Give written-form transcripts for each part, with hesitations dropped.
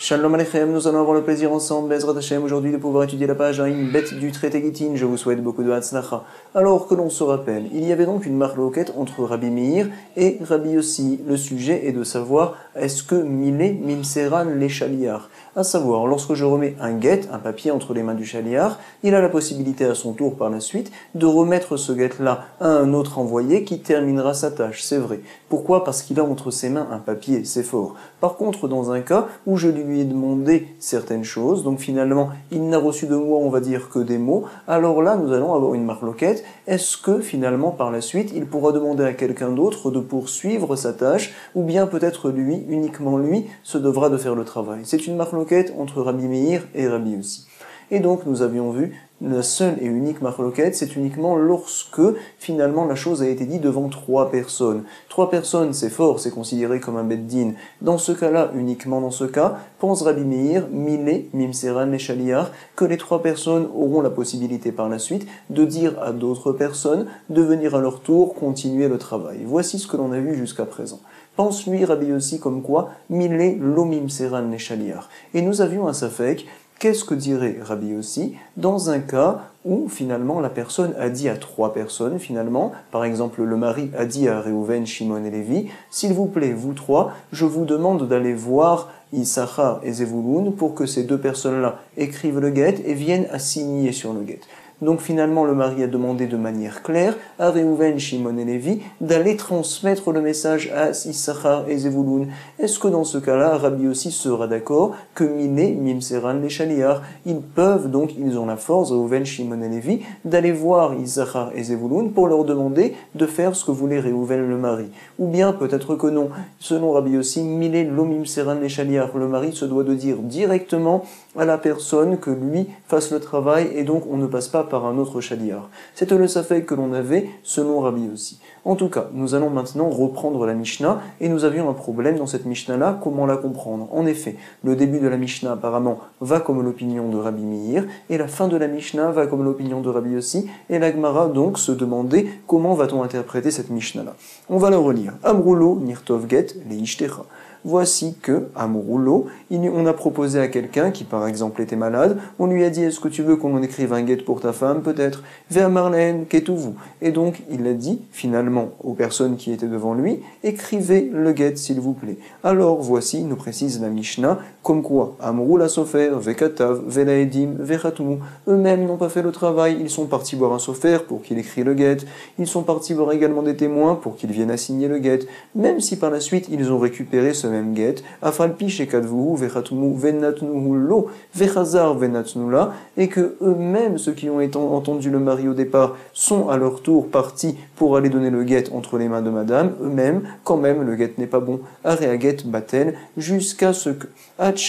Shalom Aleichem, nous allons avoir le plaisir ensemble, Bezrat Hashem, aujourd'hui de pouvoir étudier la page une bête du traité Gittin. Je vous souhaite beaucoup de Hatzlacha. Alors que l'on se rappelle, il y avait donc une marloquette entre Rabbi Meir et Rabbi Yossi. Le sujet est de savoir est-ce que Milé Mimseran les Shaliar, à savoir lorsque je remets un guet, un papier entre les mains du Shaliar, il a la possibilité à son tour par la suite de remettre ce guet-là à un autre envoyé qui terminera sa tâche, c'est vrai. Pourquoi ? Parce qu'il a entre ses mains un papier, c'est fort. Par contre, dans un cas où je lui ai demandé certaines choses, donc finalement il n'a reçu de moi, on va dire, que des mots, alors là nous allons avoir une marloquette. Est-ce que finalement par la suite il pourra demander à quelqu'un d'autre de poursuivre sa tâche, ou bien peut-être lui, uniquement lui, se devra de faire le travail? C'est une marloquette entre Rabbi Meir et Rabbi Yossi. Et donc nous avions vu, la seule et unique marloquette, c'est uniquement lorsque finalement la chose a été dite devant trois personnes. Trois personnes, c'est fort, c'est considéré comme un beddin. Dans ce cas-là, uniquement dans ce cas, pense Rabbi Meir, Milé, Mimseran et Shaliar, que les trois personnes auront la possibilité par la suite de dire à d'autres personnes de venir à leur tour continuer le travail. Voici ce que l'on a vu jusqu'à présent. Pense lui Rabbi Yossi comme quoi Milé, lo Mimseran et Shaliar. Et nous avions un safek. Qu'est-ce que dirait Rabbi Yossi dans un cas où finalement la personne a dit à trois personnes finalement, par exemple le mari a dit à Réhouven, Shimon et Lévi, s'il vous plaît, vous trois, je vous demande d'aller voir Issachar et Zevouloun pour que ces deux personnes-là écrivent le guet et viennent à signer sur le guet. Donc finalement, le mari a demandé de manière claire à Réhouven, Shimon et Lévi d'aller transmettre le message à Issachar et Zevouloun. Est-ce que dans ce cas-là, Rabbi Yossi sera d'accord que Milé, Mimseran, les Shaliar, ils peuvent donc, ils ont la force, Réhouven, Shimon et Lévi, d'aller voir Issachar et Zevouloun pour leur demander de faire ce que voulait Réhouven le mari? Ou bien peut-être que non. Selon Rabbi Yossi, Milé, lo Mimseran, les Shaliar, le mari se doit de dire directement à la personne que lui fasse le travail et donc on ne passe pas par un autre shaliar. C'était le safek que l'on avait selon Rabbi Yossi. En tout cas, nous allons maintenant reprendre la Mishnah et nous avions un problème dans cette Mishnah-là, comment la comprendre? En effet, le début de la Mishnah apparemment va comme l'opinion de Rabbi Meir et la fin de la Mishnah va comme l'opinion de Rabbi Yossi et la Gemara donc se demandait comment va-t-on interpréter cette Mishnah-là. On va la relire. Amroulo nirtov get leishtecha. Voici que, Amroulo, on a proposé à quelqu'un qui par exemple était malade, on lui a dit est-ce que tu veux qu'on en écrive un guet pour ta femme? Peut-être. Vers Marlène, qu'êtes-vous? Et donc il a dit finalement aux personnes qui étaient devant lui, écrivez le guet s'il vous plaît. Alors voici, nous précise la Mishnah, comme quoi Amrou la sofer, vekatav, velaedim, vechatmu, eux-mêmes n'ont pas fait le travail, ils sont partis voir un sofer pour qu'il écrit le guet, ils sont partis voir également des témoins pour qu'ils viennent assigner le guet, même si par la suite ils ont récupéré ce même guet, afalpi shekadvuhu vechatmu venatnuhu lo vechazar venatnula, et que eux-mêmes, ceux qui ont entendu le mari au départ, sont à leur tour partis pour aller donner le guet entre les mains de madame, eux-mêmes, quand même, le guet n'est pas bon, areaget batel, jusqu'à ce que,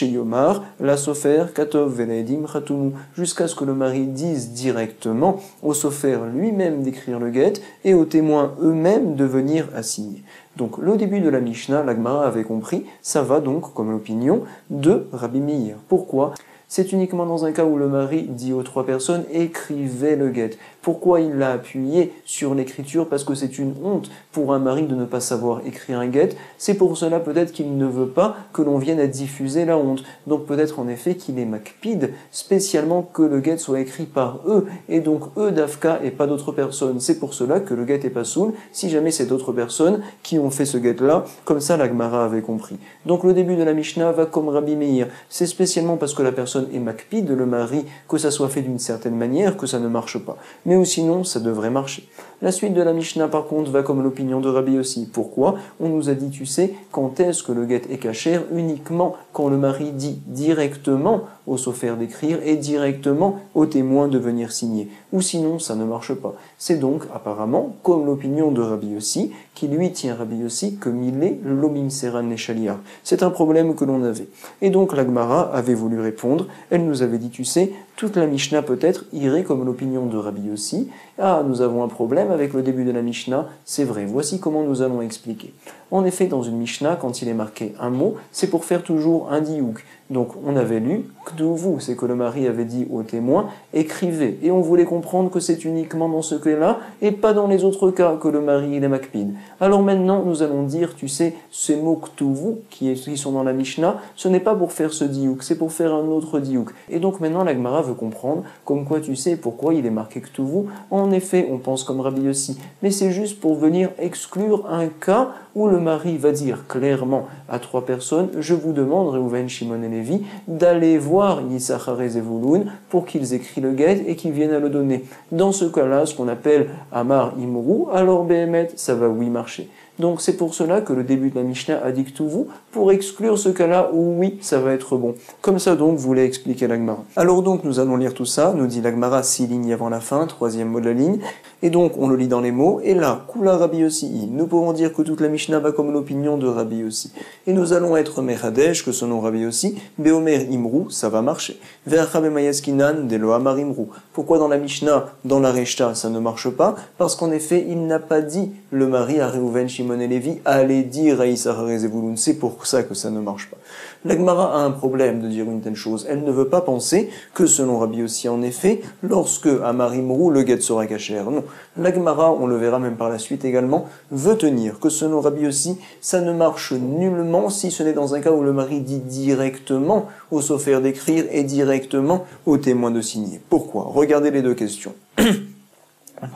Yomar, la sofer, katov velaedim chatumu, jusqu'à ce que le mari dise directement au sofer lui-même d'écrire le guet et aux témoins eux-mêmes de venir assigner. Donc le début de la Mishnah, la Gemara avait compris, ça va donc comme l'opinion de Rabbi Meir. Pourquoi ? C'est uniquement dans un cas où le mari dit aux trois personnes « écrivez le guet ». Pourquoi il l'a appuyé sur l'écriture? Parce que c'est une honte pour un mari de ne pas savoir écrire un guet. C'est pour cela peut-être qu'il ne veut pas que l'on vienne à diffuser la honte. Donc peut-être en effet qu'il est makpid, spécialement que le guet soit écrit par eux, et donc eux d'Afka et pas d'autres personnes. C'est pour cela que le guet est pas soul, si jamais c'est d'autres personnes qui ont fait ce guet-là, comme ça la Gemara avait compris. Donc le début de la Mishnah va comme Rabbi Meir. C'est spécialement parce que la personne est makpid, le mari, que ça soit fait d'une certaine manière, que ça ne marche pas. Mais ou sinon, ça devrait marcher. La suite de la Mishnah, par contre, va comme l'opinion de Rabbi Yossi. Pourquoi? On nous a dit, tu sais, quand est-ce que le guet est caché? Uniquement quand le mari dit directement au sofer d'écrire et directement au témoin de venir signer. Ou sinon, ça ne marche pas. C'est donc, apparemment, comme l'opinion de Rabbi Yossi, qui lui tient Rabbi Yossi que Milé, lo Mimseran les Shaliar. C'est un problème que l'on avait. Et donc, la Gemara avait voulu répondre. Elle nous avait dit, tu sais, toute la Mishnah peut-être irait comme l'opinion de Rabbi Yossi. Ah, nous avons un problème avec le début de la Mishnah, c'est vrai. Voici comment nous allons expliquer. En effet, dans une Mishnah, quand il est marqué un mot, c'est pour faire toujours un diouk. Donc on avait lu Ktuvu, c'est que le mari avait dit aux témoins écrivez, et on voulait comprendre que c'est uniquement dans ce cas-là et pas dans les autres cas que le mari il est makpid. Alors maintenant nous allons dire, tu sais, ces mots Ktuvu qui sont dans la Mishnah, ce n'est pas pour faire ce diouk, c'est pour faire un autre diouk. Et donc maintenant la Gemara veut comprendre comme quoi tu sais pourquoi il est marqué Ktuvu. En effet, on pense comme Rabbi Yossi, mais c'est juste pour venir exclure un cas où le mari va dire clairement à 3 personnes, je vous demande, Reuven, Shimon et Lévi, d'aller voir Yissachar et Zevulun pour qu'ils écrivent le guet et qu'ils viennent à le donner. Dans ce cas-là, ce qu'on appelle Amar Imru, alors Behemet, ça va oui marcher. Donc c'est pour cela que le début de la Mishnah a dit Ktuvu, pour exclure ce cas-là où oui, ça va être bon. Comme ça donc, voulait expliquer la Gemara. Alors donc, nous allons lire tout ça, nous dit la Gemara 6 lignes avant la fin, 3e mot de la ligne, et donc on le lit dans les mots, et là, Kula Rabbi Yossi, nous pouvons dire que toute la Mishnah va comme l'opinion de Rabbi Yossi. Et nous allons être Mechadesh, que selon Rabbi Yossi, Beomer Imru, ça va marcher. Ve'achabe Mayaskinan, Delo Amar Imru. Pourquoi dans la Mishnah, dans la Reshta, ça ne marche pas? Parce qu'en effet, il n'a pas dit le mari à Reuven, Shimon et Lévi, allez dire à Yissachar et Zevulun. C'est pour ça que ça ne marche pas. La Gemara a un problème de dire une telle chose. Elle ne veut pas penser que selon Rabbi Yossi, en effet, lorsque Amar Imru, le guet sera cachère. Non. La Gemara, on le verra même par la suite également, veut tenir que selon Rabbi Yossi, ça ne marche nullement si ce n'est dans un cas où le mari dit directement au sofer d'écrire et directement au témoin de signer. Pourquoi? Regardez les deux questions.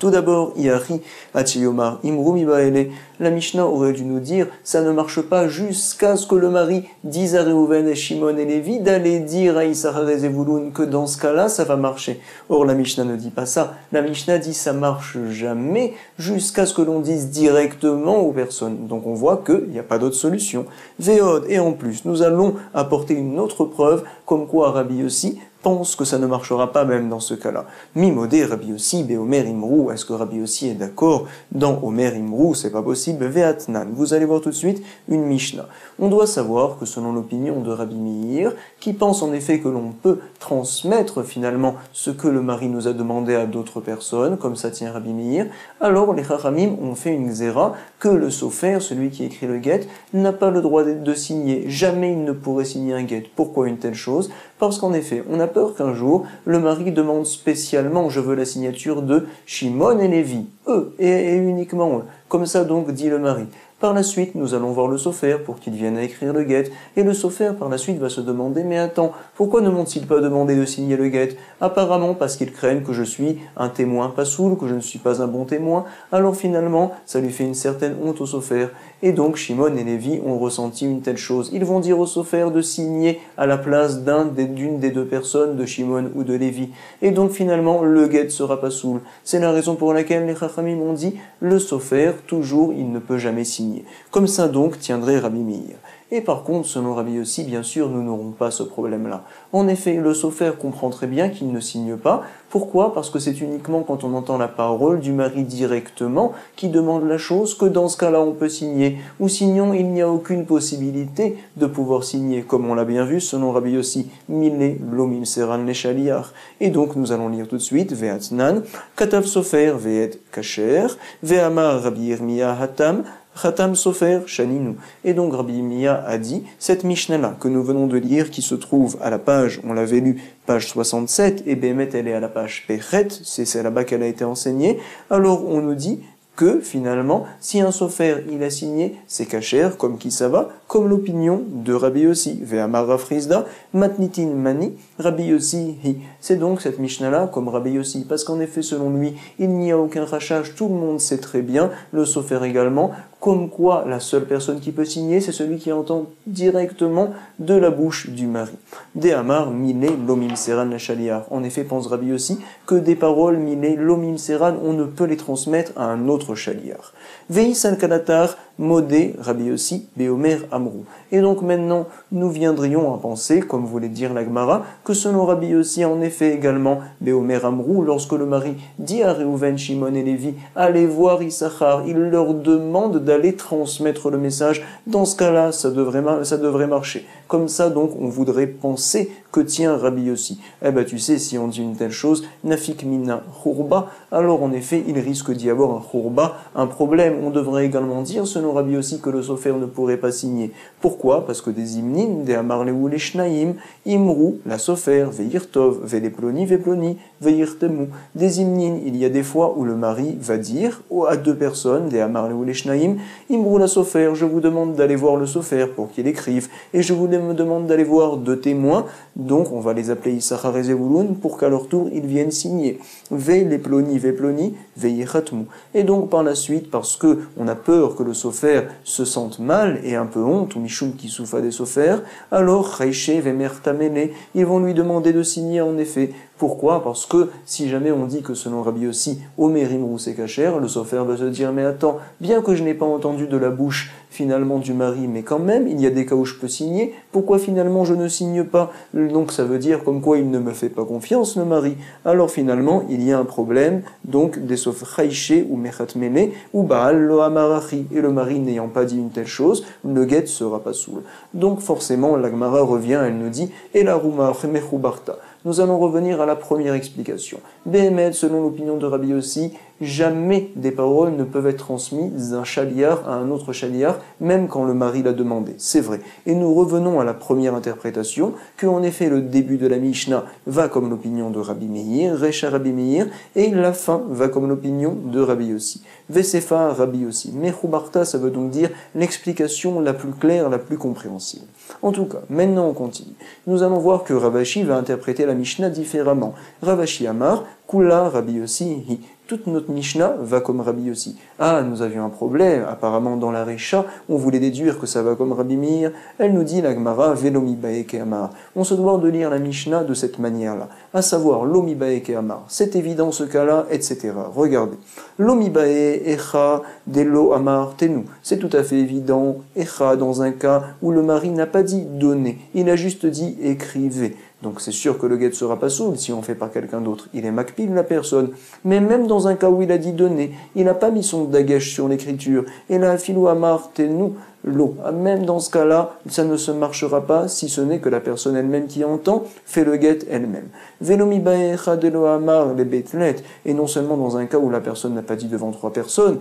Tout d'abord, Yari Achiyomar Imru Mibaele, la Mishnah aurait dû nous dire, ça ne marche pas jusqu'à ce que le mari dise à Reuven et Shimon et Lévi d'aller dire à Yissachar et Zevulun que dans ce cas-là, ça va marcher. Or, la Mishnah ne dit pas ça. La Mishnah dit ça marche jamais jusqu'à ce que l'on dise directement aux personnes. Donc on voit qu'il n'y a pas d'autre solution. Véod, et en plus, nous allons apporter une autre preuve, comme quoi Rabbi Yossi pense que ça ne marchera pas même dans ce cas-là. Mimodé Rabbi Yossi, Beomer Imru, est-ce que Rabbi Yossi est d'accord? Dans Omer Imru, c'est pas possible. Ve'atnan, vous allez voir tout de suite une Mishnah. On doit savoir que selon l'opinion de Rabbi Meir, qui pense en effet que l'on peut transmettre finalement ce que le mari nous a demandé à d'autres personnes, comme ça tient Rabbi Meir, alors les Chachamim ont fait une xéra que le sofer, celui qui écrit le guet, n'a pas le droit de signer. Jamais il ne pourrait signer un guet. Pourquoi une telle chose? Parce qu'en effet, on a peur qu'un jour, le mari demande spécialement, je veux la signature de Shimon et Lévi, eux, et uniquement eux. Comme ça donc, dit le mari. Par la suite, nous allons voir le sofer pour qu'il vienne à écrire le guet, et le sofer par la suite va se demander, mais attends, pourquoi ne m'ont-ils pas demandé de signer le guet? Apparemment parce qu'ils craignent que je suis un témoin pas soul, que je ne suis pas un bon témoin, alors finalement, ça lui fait une certaine honte au sofer. Et donc Shimon et Lévi ont ressenti une telle chose. Ils vont dire au sofer de signer à la place d'une des deux personnes, de Shimon ou de Lévi. Et donc finalement, le guet sera pas soul. C'est la raison pour laquelle les Chachamim ont dit, le sofer, toujours, il ne peut jamais signer. Comme ça donc tiendrait Rabbi Meir. Et par contre, selon Rabbi Yossi, bien sûr, nous n'aurons pas ce problème-là. En effet, le sofer comprend très bien qu'il ne signe pas. Pourquoi? Parce que c'est uniquement quand on entend la parole du mari directement qui demande la chose que dans ce cas-là on peut signer. Ou sinon, il n'y a aucune possibilité de pouvoir signer, comme on l'a bien vu selon Rabbi Yossi. Mille lomim seran le shaliach. Et donc nous allons lire tout de suite, Ve'atnan, Katav sofer ve'et kacher, Ve'amar Rabbi Yirmiyah hatam, Khatam Sofer Shaninu. Et donc Rabbi Mia a dit, cette Mishnah-là que nous venons de lire, qui se trouve à la page, on l'avait lu, page 67, et Bémet elle est à la page Pechet, c'est là-bas qu'elle a été enseignée, alors on nous dit que finalement, si un sofer il a signé, c'est kasher, comme qui ça va, comme l'opinion de Rabbi Yossi. Ve'amar Rav Chizda, matnitin mani, Rabbi Yossi hi. C'est donc cette Mishnah-là comme Rabbi Yossi, parce qu'en effet, selon lui, il n'y a aucun rachage, tout le monde sait très bien, le sofer également, comme quoi la seule personne qui peut signer, c'est celui qui entend directement de la bouche du mari. De Amar, mile, lomim seran la shaliar. En effet, pense Rabbi Yossi que des paroles, mile, lomim seran, on ne peut les transmettre à un autre shaliar. Veis al kanatar, modé, Rabbi Yossi, beomer amrou. Et donc maintenant, nous viendrions à penser, comme voulait dire la Gemara, que selon Rabbi Yossi, en effet également, beomer amrou, lorsque le mari dit à Reuven, Shimon et Lévi, allez voir Yissachar, il leur demande d'aller transmettre le message. Dans ce cas-là, ça devrait marcher. Comme ça, donc, on voudrait penser que tient Rabbi Yossi. Eh ben, tu sais, si on dit une telle chose, nafik mina churba, alors en effet, il risque d'y avoir un khourba, un problème. On devrait également dire, selon Rabbi Yossi, que le sofer ne pourrait pas signer. Pourquoi? Parce que des hymnin, des amarleu les shnaim, imrou, la sofer, veirtov, veleploni, veploni, veirtemu. Des hymnin, il y a des fois où le mari va dire à deux personnes, des amarleu les shnaim, imrou la sofer, je vous demande d'aller voir le sofer pour qu'il écrive, et je vous demande d'aller voir deux témoins, donc on va les appeler Issachar et Zevulun, pour qu'à leur tour ils viennent signer. Veleploni, veploni, veirtemu. Et donc par la suite, parce que on a peur que le sofer se sente mal et un peu honte, ou Mishum qui souffre des sofer, alors Reiche vemertamene, ils vont lui demander de signer en effet. Pourquoi? Parce que si jamais on dit que selon Rabbi Yossi, Omer Imrou c'est kacher, le sofer va se dire mais attends, bien que je n'ai pas entendu de la bouche finalement du mari, mais quand même il y a des cas où je peux signer, pourquoi finalement je ne signe pas? Donc ça veut dire comme quoi il ne me fait pas confiance le mari. Alors finalement il y a un problème, donc des sofer Reiche ou Mechatmene ou Baal lo Amarachi, et le mari n'ayant pas dit une telle chose, le guet sera pas sourd. Donc forcément la Gemara revient, elle nous dit et la Rouma Mechubarta. Nous allons revenir à la première explication. Béhémet, selon l'opinion de Rabbi Yossi, jamais des paroles ne peuvent être transmises d'un chaliar à un autre chaliar, même quand le mari l'a demandé. C'est vrai. Et nous revenons à la première interprétation, que en effet le début de la Mishnah va comme l'opinion de Rabbi Meir, Recha Rabbi Meir, et la fin va comme l'opinion de Rabbi Yossi. Vesefa Rabbi Yossi. Mechubarta, ça veut donc dire l'explication la plus claire, la plus compréhensible. En tout cas, maintenant on continue. Nous allons voir que Rav Ashi va interpréter la Mishnah différemment. Rav Ashi Amar, Kula Rabbi Yossi hi. Toute notre Mishnah va comme Rabbi Yossi. Ah, nous avions un problème, apparemment dans la Recha, on voulait déduire que ça va comme Rabbi Meir. Elle nous dit la Gemara, Velomi Baeke Amar. On se doit de lire la Mishnah de cette manière-là, à savoir Lomi Baeke Amar. C'est évident ce cas-là, etc. Regardez. Lomi Bae Echa Delo Amar Tenu. C'est tout à fait évident, Echa dans un cas où le mari n'a pas dit donner, il a juste dit écrivez. Donc c'est sûr que le guet sera pas sourd si on fait par quelqu'un d'autre. Il est makpil la personne. Mais même dans un cas où il a dit donner, il n'a pas mis son dagesh sur l'écriture. Et là, filou amar tenu l'eau. Même dans ce cas-là, ça ne se marchera pas si ce n'est que la personne elle-même qui entend fait le guet elle-même. Velomi baecha delo amar les betlet. Et non seulement dans un cas où la personne n'a pas dit devant trois personnes.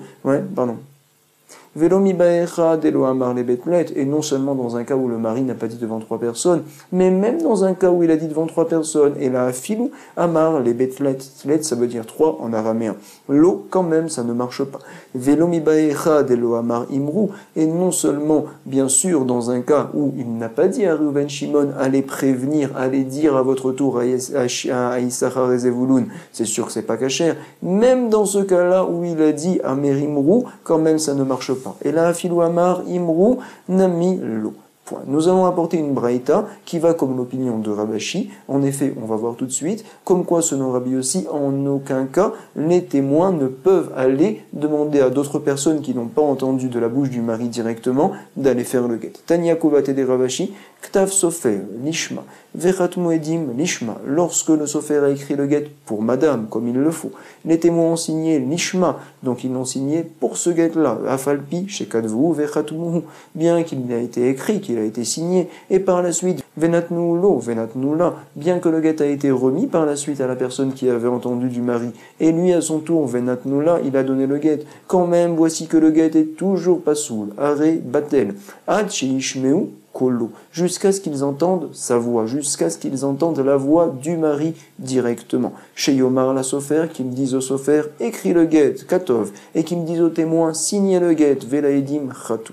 Velomi baecha delo amar les betlet, et non seulement dans un cas où le mari n'a pas dit devant trois personnes, mais même dans un cas où il a dit devant trois personnes, et là, filou amar les betlet, ça veut dire trois en araméen. L'eau, quand même, ça ne marche pas. Velomi baecha delo amar imrou, et non seulement, bien sûr, dans un cas où il n'a pas dit à Reuven Shimon, allez prévenir, allez dire à votre tour à Issachar et Zevulun, c'est sûr que c'est pas cacher. Même dans ce cas-là où il a dit à Merimrou, quand même, ça ne marche pas. Et là, Filou Amar, Imrou, Nami, Lo. Point. Nous allons apporter une braïta qui va comme l'opinion de Rav Ashi. En effet, on va voir tout de suite, comme quoi selon Rabbi Yossi, en aucun cas, les témoins ne peuvent aller demander à d'autres personnes qui n'ont pas entendu de la bouche du mari directement d'aller faire le guet. Tanya Kovate de Rav Ashi, Ktav Sofer, Lishma, Vechat Moedim, Lishma. Lorsque le Sofer a écrit le guet pour madame, comme il le faut, les témoins ont signé Lishma, donc ils l'ont signé pour ce guet-là, Afalpi, chez Kadvu, Vechat Muhu, bien qu'il ait été écrit, qu'il a été signé, et par la suite, Venatnu lo, Venatnu la, bien que le guet a été remis par la suite à la personne qui avait entendu du mari, et lui à son tour, Venatnu la, il a donné le guet. Quand même, voici que le guet est toujours pas soul, Are Batel, Ad Sheishmeu, Kolo, jusqu'à ce qu'ils entendent sa voix, jusqu'à ce qu'ils entendent la voix du mari directement. Chez Yomar la Sofer, qu'ils disent au Sofer, écris le guet, Katov, et qu'ils disent aux témoins, signez le guet, Velaedim Khatou.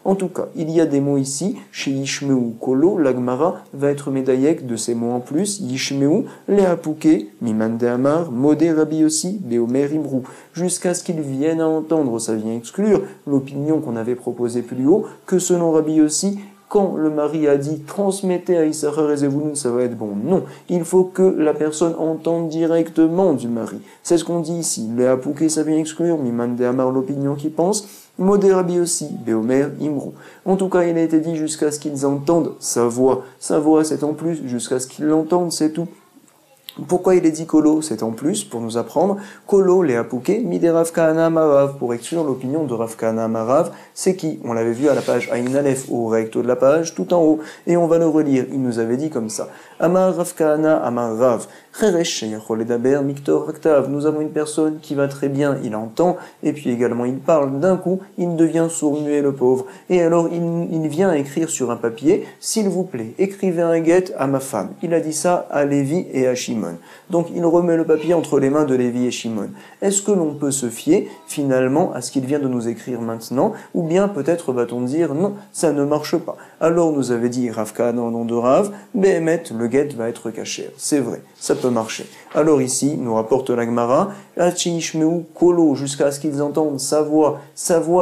En tout cas, il y a des mots ici, chez Yishmeu Kolo, l'Agmara va être médaillek de ces mots en plus, Yishmeu, Leapouke, Mimande Amar, Modé Rabbi Yossi, Beomer Imrou, jusqu'à ce qu'ils viennent à entendre, ça vient exclure l'opinion qu'on avait proposée plus haut, que selon Rabbi Yossi, quand le mari a dit transmettez à Issachar et Zevulun, ça va être bon. Non, il faut que la personne entende directement du mari. C'est ce qu'on dit ici. Le Apouké, ça vient exclure, Mimande Amar, l'opinion qui pense, Modé Rabbi aussi, Beomer Imrou. En tout cas, il a été dit jusqu'à ce qu'ils entendent sa voix. Sa voix, c'est en plus, jusqu'à ce qu'ils l'entendent, c'est tout. Pourquoi il est dit Kolo? C'est en plus, pour nous apprendre, Kolo, les Apouké, Mide Rav Kahana Marav, pour exclure l'opinion de Rav Kahana Marav, c'est qui? On l'avait vu à la page Aïn Aleph, au recto de la page, tout en haut, et on va le relire. Il nous avait dit comme ça. Amar Rav Kahana Amar Rav, Nous avons une personne qui va très bien, il entend, et puis également il parle. D'un coup, il devient sourd-muet, le pauvre. Et alors, il vient écrire sur un papier, s'il vous plaît, écrivez un guet à ma femme. Il a dit ça à Lévi et à Shimon. Donc, il remet le papier entre les mains de Lévi et Shimon. Est-ce que l'on peut se fier, finalement, à ce qu'il vient de nous écrire maintenant, ou bien peut-être va-t-on dire, non, ça ne marche pas. Alors, nous avait dit Rav Kahana au nom de Rav, Behemet, le guet va être caché. C'est vrai, ça peut marcher. Alors ici, nous rapporte la Gemara, Kolo, jusqu'à ce qu'ils entendent sa voix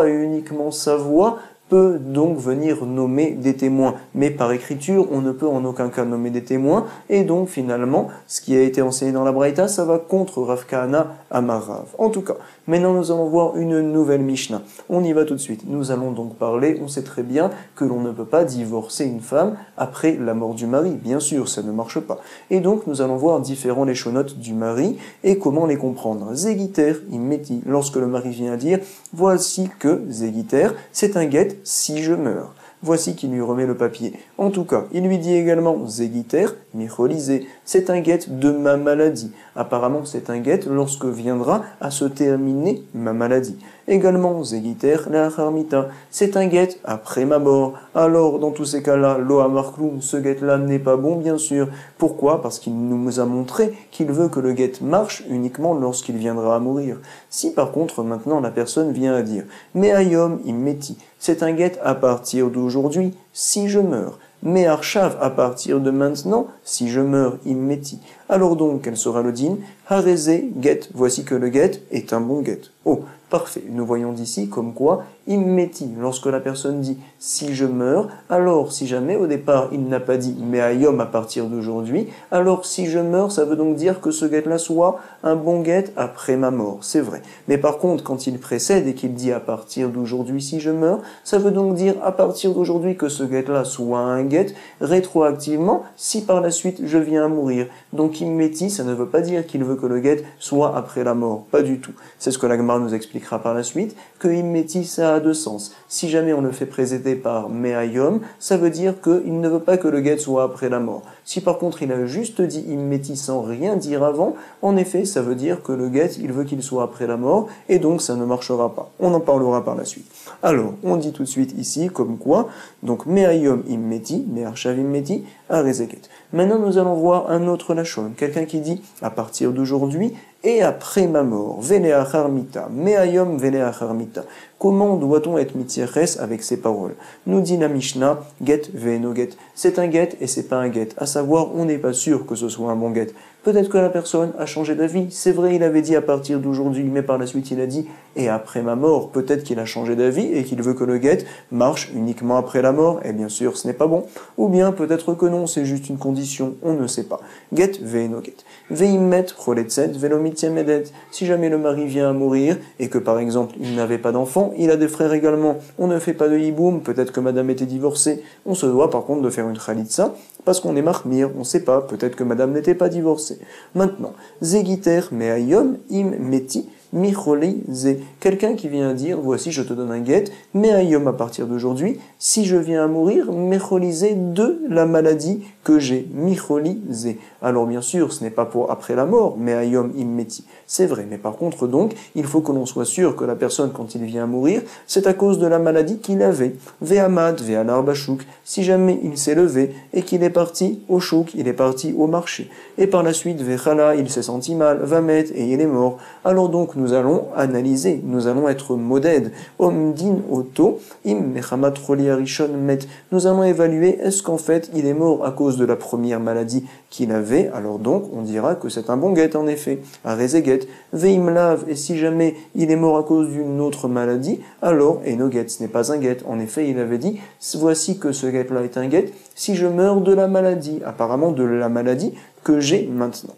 et uniquement sa voix, peut donc venir nommer des témoins. Mais par écriture, on ne peut en aucun cas nommer des témoins, et donc finalement, ce qui a été enseigné dans la Braïta, ça va contre Rav Kahana Amar Rav. En tout cas, maintenant nous allons voir une nouvelle Mishnah. On y va tout de suite. Nous allons donc parler, on sait très bien que l'on ne peut pas divorcer une femme après la mort du mari. Bien sûr, ça ne marche pas. Et donc nous allons voir différents léchonotes du mari et comment les comprendre. Zegiter, immeti, lorsque le mari vient dire, voici que Zegiter, c'est un guet si je meurs. Voici qu'il lui remet le papier. En tout cas, il lui dit également Zegiter, micholisé, c'est un guet de ma maladie. Apparemment, c'est un guet lorsque viendra à se terminer ma maladie. Également, Zegiter, la c'est un guet après ma mort. Alors, dans tous ces cas-là, Loa Markloum, ce guet-là n'est pas bon, bien sûr. Pourquoi? Parce qu'il nous a montré qu'il veut que le guet marche uniquement lorsqu'il viendra à mourir. Si par contre, maintenant, la personne vient à dire, mais ayom immeti, c'est un guet à partir d'aujourd'hui, si je meurs. Mais Arshav, à partir de maintenant, si je meurs, immeti. Alors donc, quel sera le din? Hareze, guet. Voici que le guet est un bon guet. Oh, parfait. Nous voyons d'ici comme quoi, immeti, lorsque la personne dit si je meurs, alors si jamais au départ il n'a pas dit mais ayom à partir d'aujourd'hui, alors si je meurs, ça veut donc dire que ce guet-là soit un bon guet après ma mort. C'est vrai. Mais par contre, quand il précède et qu'il dit à partir d'aujourd'hui si je meurs, ça veut donc dire à partir d'aujourd'hui que ce guet-là soit un guet rétroactivement si par la suite je viens à mourir. Donc immeti, ça ne veut pas dire qu'il veut que le guet soit après la mort. Pas du tout. C'est ce que la Gemara nous expliquera par la suite, que immeti, ça a deux sens. Si jamais on le fait précéder par meayom, ça veut dire qu'il ne veut pas que le guet soit après la mort. Si par contre il a juste dit immeti sans rien dire avant, en effet, ça veut dire que le guet, il veut qu'il soit après la mort, et donc ça ne marchera pas. On en parlera par la suite. Alors, on dit tout de suite ici, comme quoi, donc meayom immeti, mearshav immeti, arezeket. Maintenant, nous allons voir un autre lachon, quelqu'un qui dit, à partir d'aujourd'hui, et après ma mort, veneachar mita, meayom veneachar mita. Comment doit-on être mitieres avec ces paroles? Nous dit la Mishnah, get ve'eno get. C'est un get et c'est pas un get. À savoir, on n'est pas sûr que ce soit un bon get. Peut-être que la personne a changé d'avis. C'est vrai, il avait dit à partir d'aujourd'hui, mais par la suite il a dit et après ma mort. Peut-être qu'il a changé d'avis et qu'il veut que le get marche uniquement après la mort. Et bien sûr, ce n'est pas bon. Ou bien peut-être que non, c'est juste une condition. On ne sait pas. Get ve'eno get. Ve'immet proletset ve'lomitiemedet. Si jamais le mari vient à mourir et que par exemple il n'avait pas d'enfant, il a des frères également. On ne fait pas de hiboum. Peut-être que madame était divorcée. On se doit par contre de faire une khalitsa parce qu'on est mahmir. On ne sait pas. Peut-être que madame n'était pas divorcée. Maintenant, Zegiter meayom im meti micholi ze. Quelqu'un qui vient dire, voici je te donne un guet, meayom à partir d'aujourd'hui, si je viens à mourir, micholi de la maladie que j'ai, micholi ze. Alors bien sûr, ce n'est pas pour après la mort, meayom im meti. C'est vrai, mais par contre donc, il faut que l'on soit sûr que la personne quand il vient à mourir, c'est à cause de la maladie qu'il avait. Ve'amad ve'alar bashouk. Si jamais il s'est levé et qu'il est parti au chouk, il est parti au marché. Et par la suite, ve'chala, il s'est senti mal, vamet, et il est mort. Alors donc, nous allons analyser, nous allons être modèdes. Omdin oto, im mechamat roli arishon met. Nous allons évaluer, est-ce qu'en fait, il est mort à cause de la première maladie qu'il avait? Alors donc, on dira que c'est un bon guet, en effet. Arezeget, veimlav, et si jamais il est mort à cause d'une autre maladie, alors, eno get, ce n'est pas un guet. En effet, il avait dit, voici que ce guet-là est un guet, si je meurs de la maladie, apparemment de la maladie que j'ai maintenant.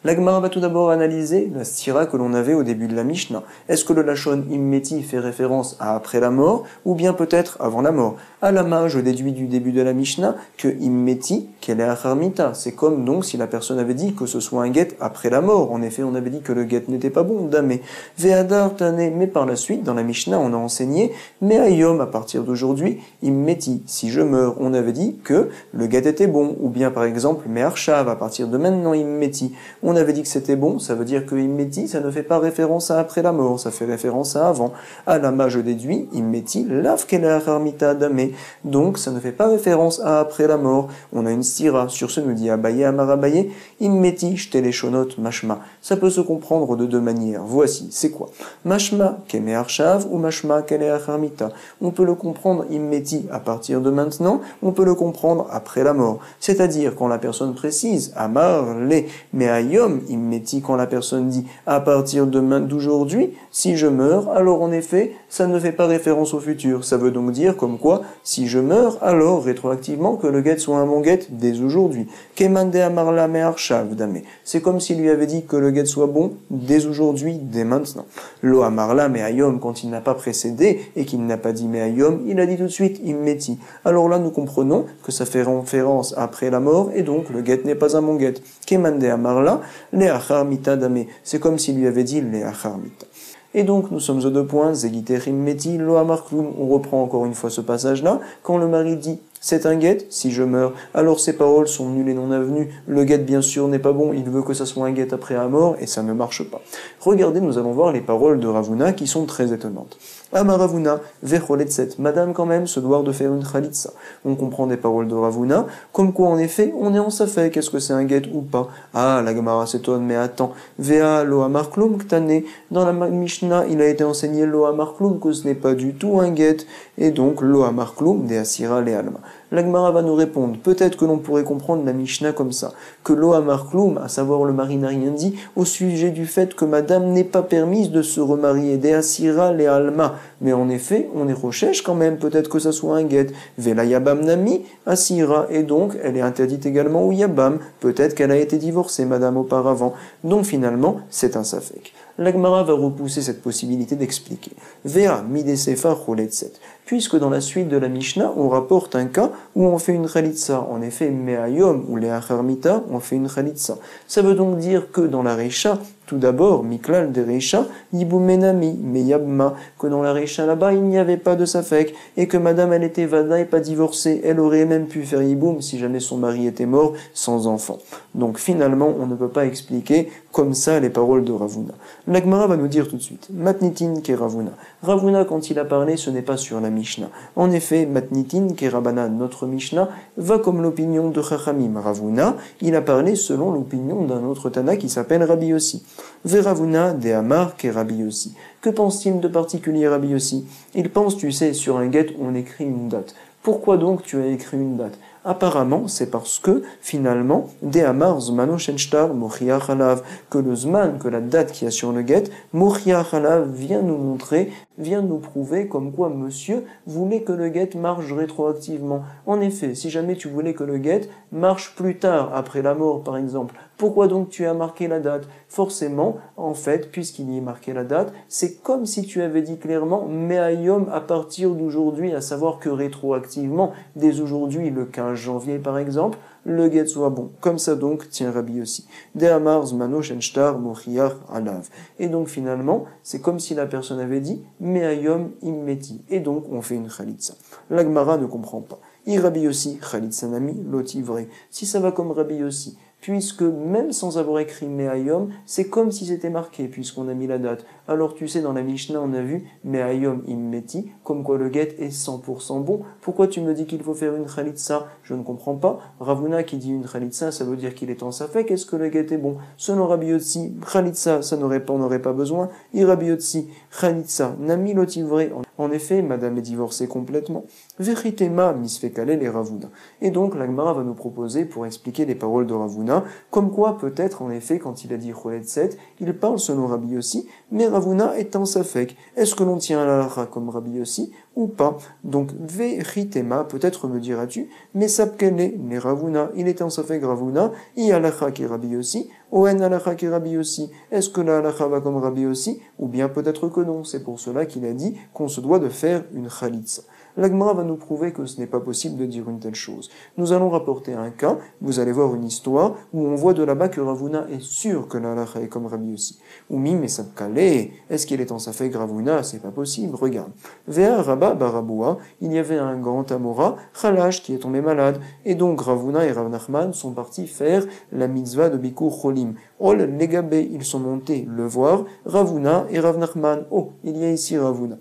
La Gemara va tout d'abord analyser la stira que l'on avait au début de la Mishnah. Est-ce que le lachon immeti fait référence à après la mort ou bien peut-être avant la mort? À la main, je déduis du début de la Mishnah que immeti, qu'elle est acharmita. C'est comme donc si la personne avait dit que ce soit un guet après la mort. En effet, on avait dit que le guet n'était pas bon, damé. Ve'adar tane, mais par la suite, dans la Mishnah, on a enseigné, mais ayom, à partir d'aujourd'hui, immeti. Si je meurs, on avait dit que le guet était bon. Ou bien par exemple, mais arshav, à partir de maintenant, immeti. On avait dit que c'était bon, ça veut dire que immeti, ça ne fait pas référence à après la mort, ça fait référence à avant. À lama, je déduis, immeti, laf kelacharmita damé. Donc, ça ne fait pas référence à après la mort. On a une stira. Sur ce, nous dit Abaye Amar Abaye, immeti, shteleshonot mashma. Ça peut se comprendre de deux manières. Voici, c'est quoi? Mashma, keme arshav, ou mashma, kelacharmita. On peut le comprendre immeti à partir de maintenant, on peut le comprendre après la mort. C'est-à-dire, quand la personne précise, Amar, les, mais aïe, immeti, quand la personne dit à partir d'aujourd'hui, si je meurs, alors en effet, ça ne fait pas référence au futur. Ça veut donc dire comme quoi, si je meurs, alors rétroactivement que le guet soit un bon guet dès aujourd'hui. Kemande amarla me arshav dame. C'est comme s'il lui avait dit que le guet soit bon dès aujourd'hui, dès maintenant. Lo amarla me ayom, quand il n'a pas précédé et qu'il n'a pas dit me ayom, il a dit tout de suite immeti. Alors là, nous comprenons que ça fait référence après la mort et donc le guet n'est pas un bon guet. Kemande amarla le acharmita dame. C'est comme s'il lui avait dit le acharmita. Et donc, nous sommes aux deux points, Zegiterim Meti, Lo Amarklum. On reprend encore une fois ce passage-là. Quand le mari dit, c'est un guet, si je meurs, alors ces paroles sont nulles et non avenues. Le guet, bien sûr, n'est pas bon, il veut que ça soit un guet après la mort, et ça ne marche pas. Regardez, nous allons voir les paroles de Ravuna qui sont très étonnantes. Amaravuna, vecholetset, madame quand même se doit de faire une khalitsa. On comprend des paroles de Ravuna, comme quoi en effet, on est en safek, est-ce que c'est un guet ou pas? Ah, la Gemara s'étonne, mais attends, vea lo amarklum ktane, dans la Mishnah, il a été enseigné lo amarklum, que ce n'est pas du tout un guet, et donc lo amarklum de asira le alma. La Gemara va nous répondre, peut-être que l'on pourrait comprendre la Mishnah comme ça, que lo amarklum, à savoir le mari n'a rien dit, au sujet du fait que madame n'est pas permise de se remarier, de asira le alma. Mais en effet, on est recherche quand même, peut-être que ça soit un guet. Vela yabam nami, asira, et donc elle est interdite également au yabam. Peut-être qu'elle a été divorcée, madame, auparavant. Donc finalement, c'est un safek. La Gemara va repousser cette possibilité d'expliquer. Vea midesefa choletset. Puisque dans la suite de la Mishnah, on rapporte un cas où on fait une khalitsa. En effet, me'ayom ou le'acharmita, on fait une khalitsa. Ça veut donc dire que dans la Reisha, tout d'abord, Miklal de Reisha, Yibumenami, Meyabma, que dans la Reisha là-bas, il n'y avait pas de Safek, et que madame, elle était vada et pas divorcée. Elle aurait même pu faire Yiboum si jamais son mari était mort sans enfant. Donc finalement, on ne peut pas expliquer comme ça les paroles de Ravuna. L'Agmara va nous dire tout de suite, Matnitin ke Ravuna. Ravuna, quand il a parlé, ce n'est pas sur la Mishnah. En effet, Matnitin ke Rabbanan, notre Mishnah, va comme l'opinion de Chachamim. Ravuna, il a parlé selon l'opinion d'un autre Tana qui s'appelle Rabbi Yossi. Veravuna de Amar ke Rabbi Yossi. Que pense-t-il de particulier Rabbi Yossi? Il pense, tu sais, sur un guet, on écrit une date. Pourquoi donc tu as écrit une date? Apparemment, c'est parce que, finalement, de Amar Zmano Shenshtar Mochiach Alav, que le Zman, que la date qui a sur le guet, Mochiach Alav vient nous montrer, vient nous prouver comme quoi monsieur voulait que le guet marche rétroactivement. En effet, si jamais tu voulais que le guet marche plus tard, après la mort par exemple, pourquoi donc tu as marqué la date? Forcément, en fait, puisqu'il y est marqué la date, c'est comme si tu avais dit clairement Me'ayom à partir d'aujourd'hui, à savoir que rétroactivement, dès aujourd'hui, le 15 janvier par exemple, le guet soit bon. Comme ça donc, tient Rabbi Yossi. De Amar Zmano Shenshtar Mochiach Alav. Et donc finalement, c'est comme si la personne avait dit Me'ayom immeti. Et donc on fait une khalitsa. La Gemara ne comprend pas. Rabbi Yossi, khalitsa nami, lotivre. Si ça va comme Rabbi Yossi, puisque même sans avoir écrit Me'ayom, c'est comme si c'était marqué, puisqu'on a mis la date. Alors tu sais, dans la Mishnah, on a vu Me'ayom immeti, comme quoi le guet est 100% bon. Pourquoi tu me dis qu'il faut faire une khalitsa? Je ne comprends pas. Ravuna qui dit une khalitsa, ça veut dire qu'il est en safek. Est-ce que le guet est bon? Selon Rabbi Yossi, khalitsa, on n'aurait pas besoin. Rabbi Yossi, khalitsa, nami lotivre. En effet, madame est divorcée complètement. Veritema misfekale les Ravuna. Et donc, la Gemara va nous proposer, pour expliquer les paroles de Ravuna, comme quoi peut-être, en effet, quand il a dit Cholet 7, il parle selon Rabbi Yossi, mais Ravuna est en safek. Est-ce que l'on tient à la halakha comme Rabbi Yossi, ou pas. Donc, veritema, peut-être me diras-tu, mais sapkele, ne ravuna, il est en safek ravuna, i alacha ki Rabbi Yossi, oen alacha ki Rabbi Yossi. Est-ce que la alacha va comme Rabbi Yossi, ou bien peut-être que non. C'est pour cela qu'il a dit qu'on se doit de faire une khalitsa. L'Agmara va nous prouver que ce n'est pas possible de dire une telle chose. Nous allons rapporter un cas, vous allez voir une histoire, où on voit de là-bas que Ravuna est sûr que la halacha est comme Rabbi Yossi. Oumi, mais sabkale, est-ce qu'il est en safek Ravuna? C'est pas possible, regarde. Vea Rabba Baraboua, il y avait un grand Amora, Khalash, qui est tombé malade, et donc Ravuna et Rav Nachman sont partis faire la mitzvah de Bikur Cholim. Ol Legabé, ils sont montés le voir, Ravuna et Rav Nachman. Oh, il y a ici Ravuna.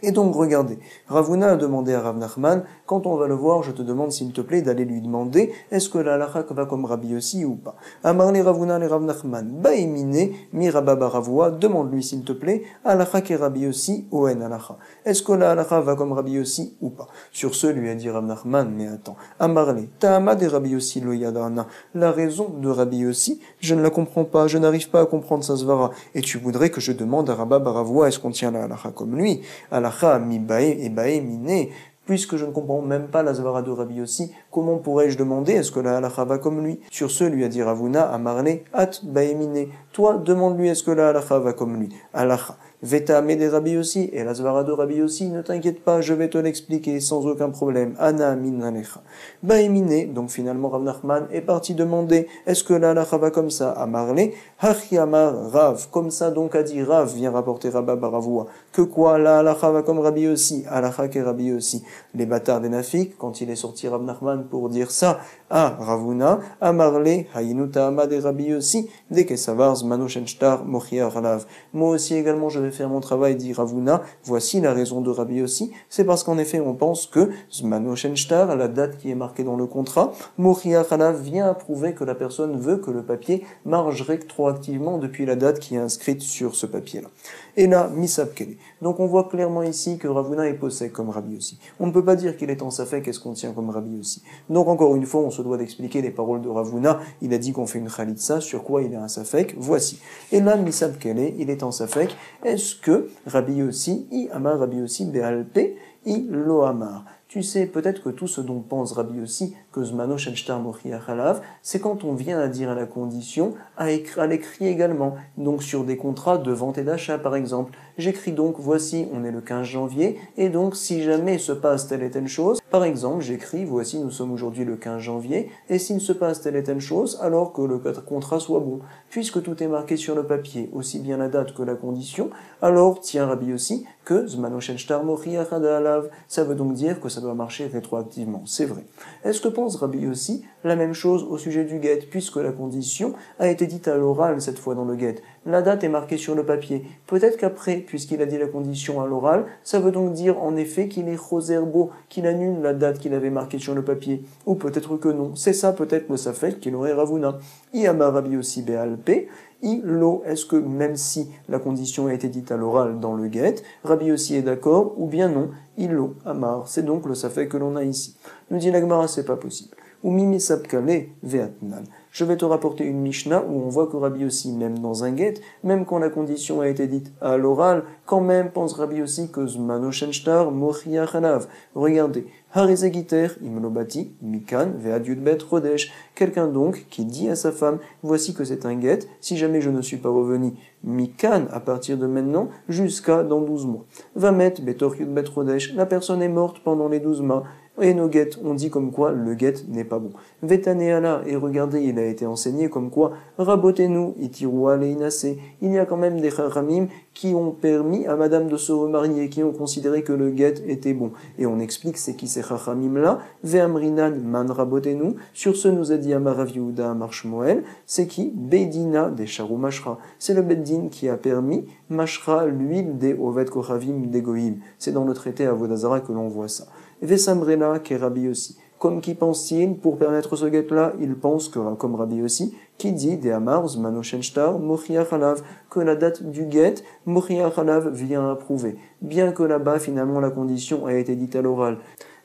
Et donc, regardez, Ravuna a demandé à Rav Nachman, quand on va le voir, je te demande s'il te plaît d'aller lui demander, est-ce que la halakha va comme Rabbi Yossi ou pas? Amarle Ravuna le Rav Nachman, baémine, mi Rabba Baravua, demande-lui s'il te plaît, halakha ke Rabbi Yossi ou en halakha. Est-ce que la halakha va comme Rabbi Yossi ou pas? Sur ce, lui a dit Rav Nachman, mais attends, Amarle, ta'ama de Rabbi Yossi lo yadana, la raison de Rabbi Yossi, je ne la comprends pas, je n'arrive pas à comprendre sa svara, et tu voudrais que je demande à Rabba Baravua, est-ce qu'on tient la halakha comme lui? Mi bae et bae mine. Puisque je ne comprends même pas la zvara de Rabbi Yossi, comment pourrais-je demander est-ce que la halakha va comme lui? Sur ce, lui a dit Ravuna à Marle, at bae mine. Toi, demande-lui est-ce que la halakha va comme lui? Halakha. Vetame des Rabbi Yossi, et la zvara de Rabbi Yossi, ne t'inquiète pas, je vais te l'expliquer sans aucun problème. Ana min alecha. Baemine, donc finalement Rav Nachman est parti demander, est-ce que la halakha va comme ça? À Marle, Hachiamar Rav, comme ça donc a dit Rav, vient rapporter Rabba Baravua, que quoi, la halakha va comme Rabbi Yossi, halakha ke Rabbi Yossi. Les bâtards des Nafik, quand il est sorti Rav Nachman pour dire ça à Ravuna, à Marle, Hayinu Ta'ama des Rabbi Yossi, dès que savar Zmano Shenshtar Mochia Ralav. Moi aussi également je vais faire mon travail, dit Ravuna, voici la raison de Rabbi Yossi, c'est parce qu'en effet on pense que Zmano Shenshtar, la date qui est marquée dans le contrat, Mochia Ralav vient à prouver que la personne veut que le papier marche rétroactivement depuis la date qui est inscrite sur ce papier-là. Et là, Misab Kele. Donc on voit clairement ici que Ravuna est possède comme Rabbi Yossi. On ne peut pas dire qu'il est en safek, qu'est-ce qu'on tient comme Rabbi Yossi. Donc encore une fois, on se doit d'expliquer les paroles de Ravuna. Il a dit qu'on fait une khalitsa, sur quoi il est un safek, voici. Et là, Misab Kele, il est en safek. Est-ce que Rabbi Yossi, i amar Rabbi Yossi be'alpe, i lo amar? Tu sais, peut-être que tout ce dont pense Rabbi Yossi, que Zmano Shenshtar Mochia Chalav, c'est quand on vient à dire à la condition, à l'écrit également. Donc sur des contrats de vente et d'achat, par exemple. J'écris donc, voici, on est le 15 janvier, et donc si jamais se passe telle et telle chose, par exemple, j'écris, voici, nous sommes aujourd'hui le 15 janvier, et s'il se passe telle et telle chose, alors que le contrat soit bon. Puisque tout est marqué sur le papier, aussi bien la date que la condition, alors tient Rabbi Yossi que Zmano Shenshtar Mochia Chalav. Ça veut donc dire que ça doit marcher rétroactivement, c'est vrai. Est-ce que pense Rabbi Yossi la même chose au sujet du guet, puisque la condition a été dite à l'oral cette fois dans le guet? La date est marquée sur le papier. Peut-être qu'après, puisqu'il a dit la condition à l'oral, ça veut donc dire en effet qu'il est choserbo, qu'il annule la date qu'il avait marquée sur le papier. Ou peut-être que non. C'est ça peut-être le safek qu'il aurait Ravuna. Iama Rabbi Yossi be'alpe. Lo, est-ce que même si la condition a été dite à l'oral dans le guet, Rabbi Yossi est d'accord, ou bien non, Ilo, Amar, c'est donc le safek que l'on a ici. Nous dit la Gemara, c'est pas possible. Ou mimi sabkale ve'atnan. Je vais te rapporter une Mishnah où on voit que Rabbi Yossi, même dans un guet, même quand la condition a été dite à l'oral, quand même pense Rabbi Yossi que Zmano Shenshtar Mochia Chalav. Regardez, Harizegiter, Imlobati, Mikan, Ve'adyudbet Rodesh. Quelqu'un donc qui dit à sa femme, voici que c'est un guet, si jamais je ne suis pas revenu, Mikan, à partir de maintenant, jusqu'à dans 12 mois. Va mettre Betor Yudbet Rodesh, la personne est morte pendant les 12 mois. Et nos guettes, on dit comme quoi le guet n'est pas bon. Vetaneala, et regardez, il a été enseigné comme quoi, rabotez-nous, itirua leinase. Il y a quand même des charamim qui ont permis à madame de se remarier, qui ont considéré que le guet était bon. Et on explique c'est qui ces charamim là, ve'amrinan man rabotez-nous. Sur ce nous a dit Amarav Yehuda Amar Shmuel, c'est qui? Bedina des Sharu Mashra. C'est le Beddin qui a permis Mashra, l'huile des Ovet Kochavim des Goïm. C'est dans le traité Avodazara que l'on voit ça. Vesamrela ke Rabbi Yossi. Comme qui pense-t-il pour permettre ce guet-là? Il pense que, comme Rabbi Yossi, qui dit des Amar Zmano Shenshtar Mochia Chalav, que la date du guet, Mochia Chalav vient à prouver. Bien que là-bas, finalement, la condition a été dite à l'oral.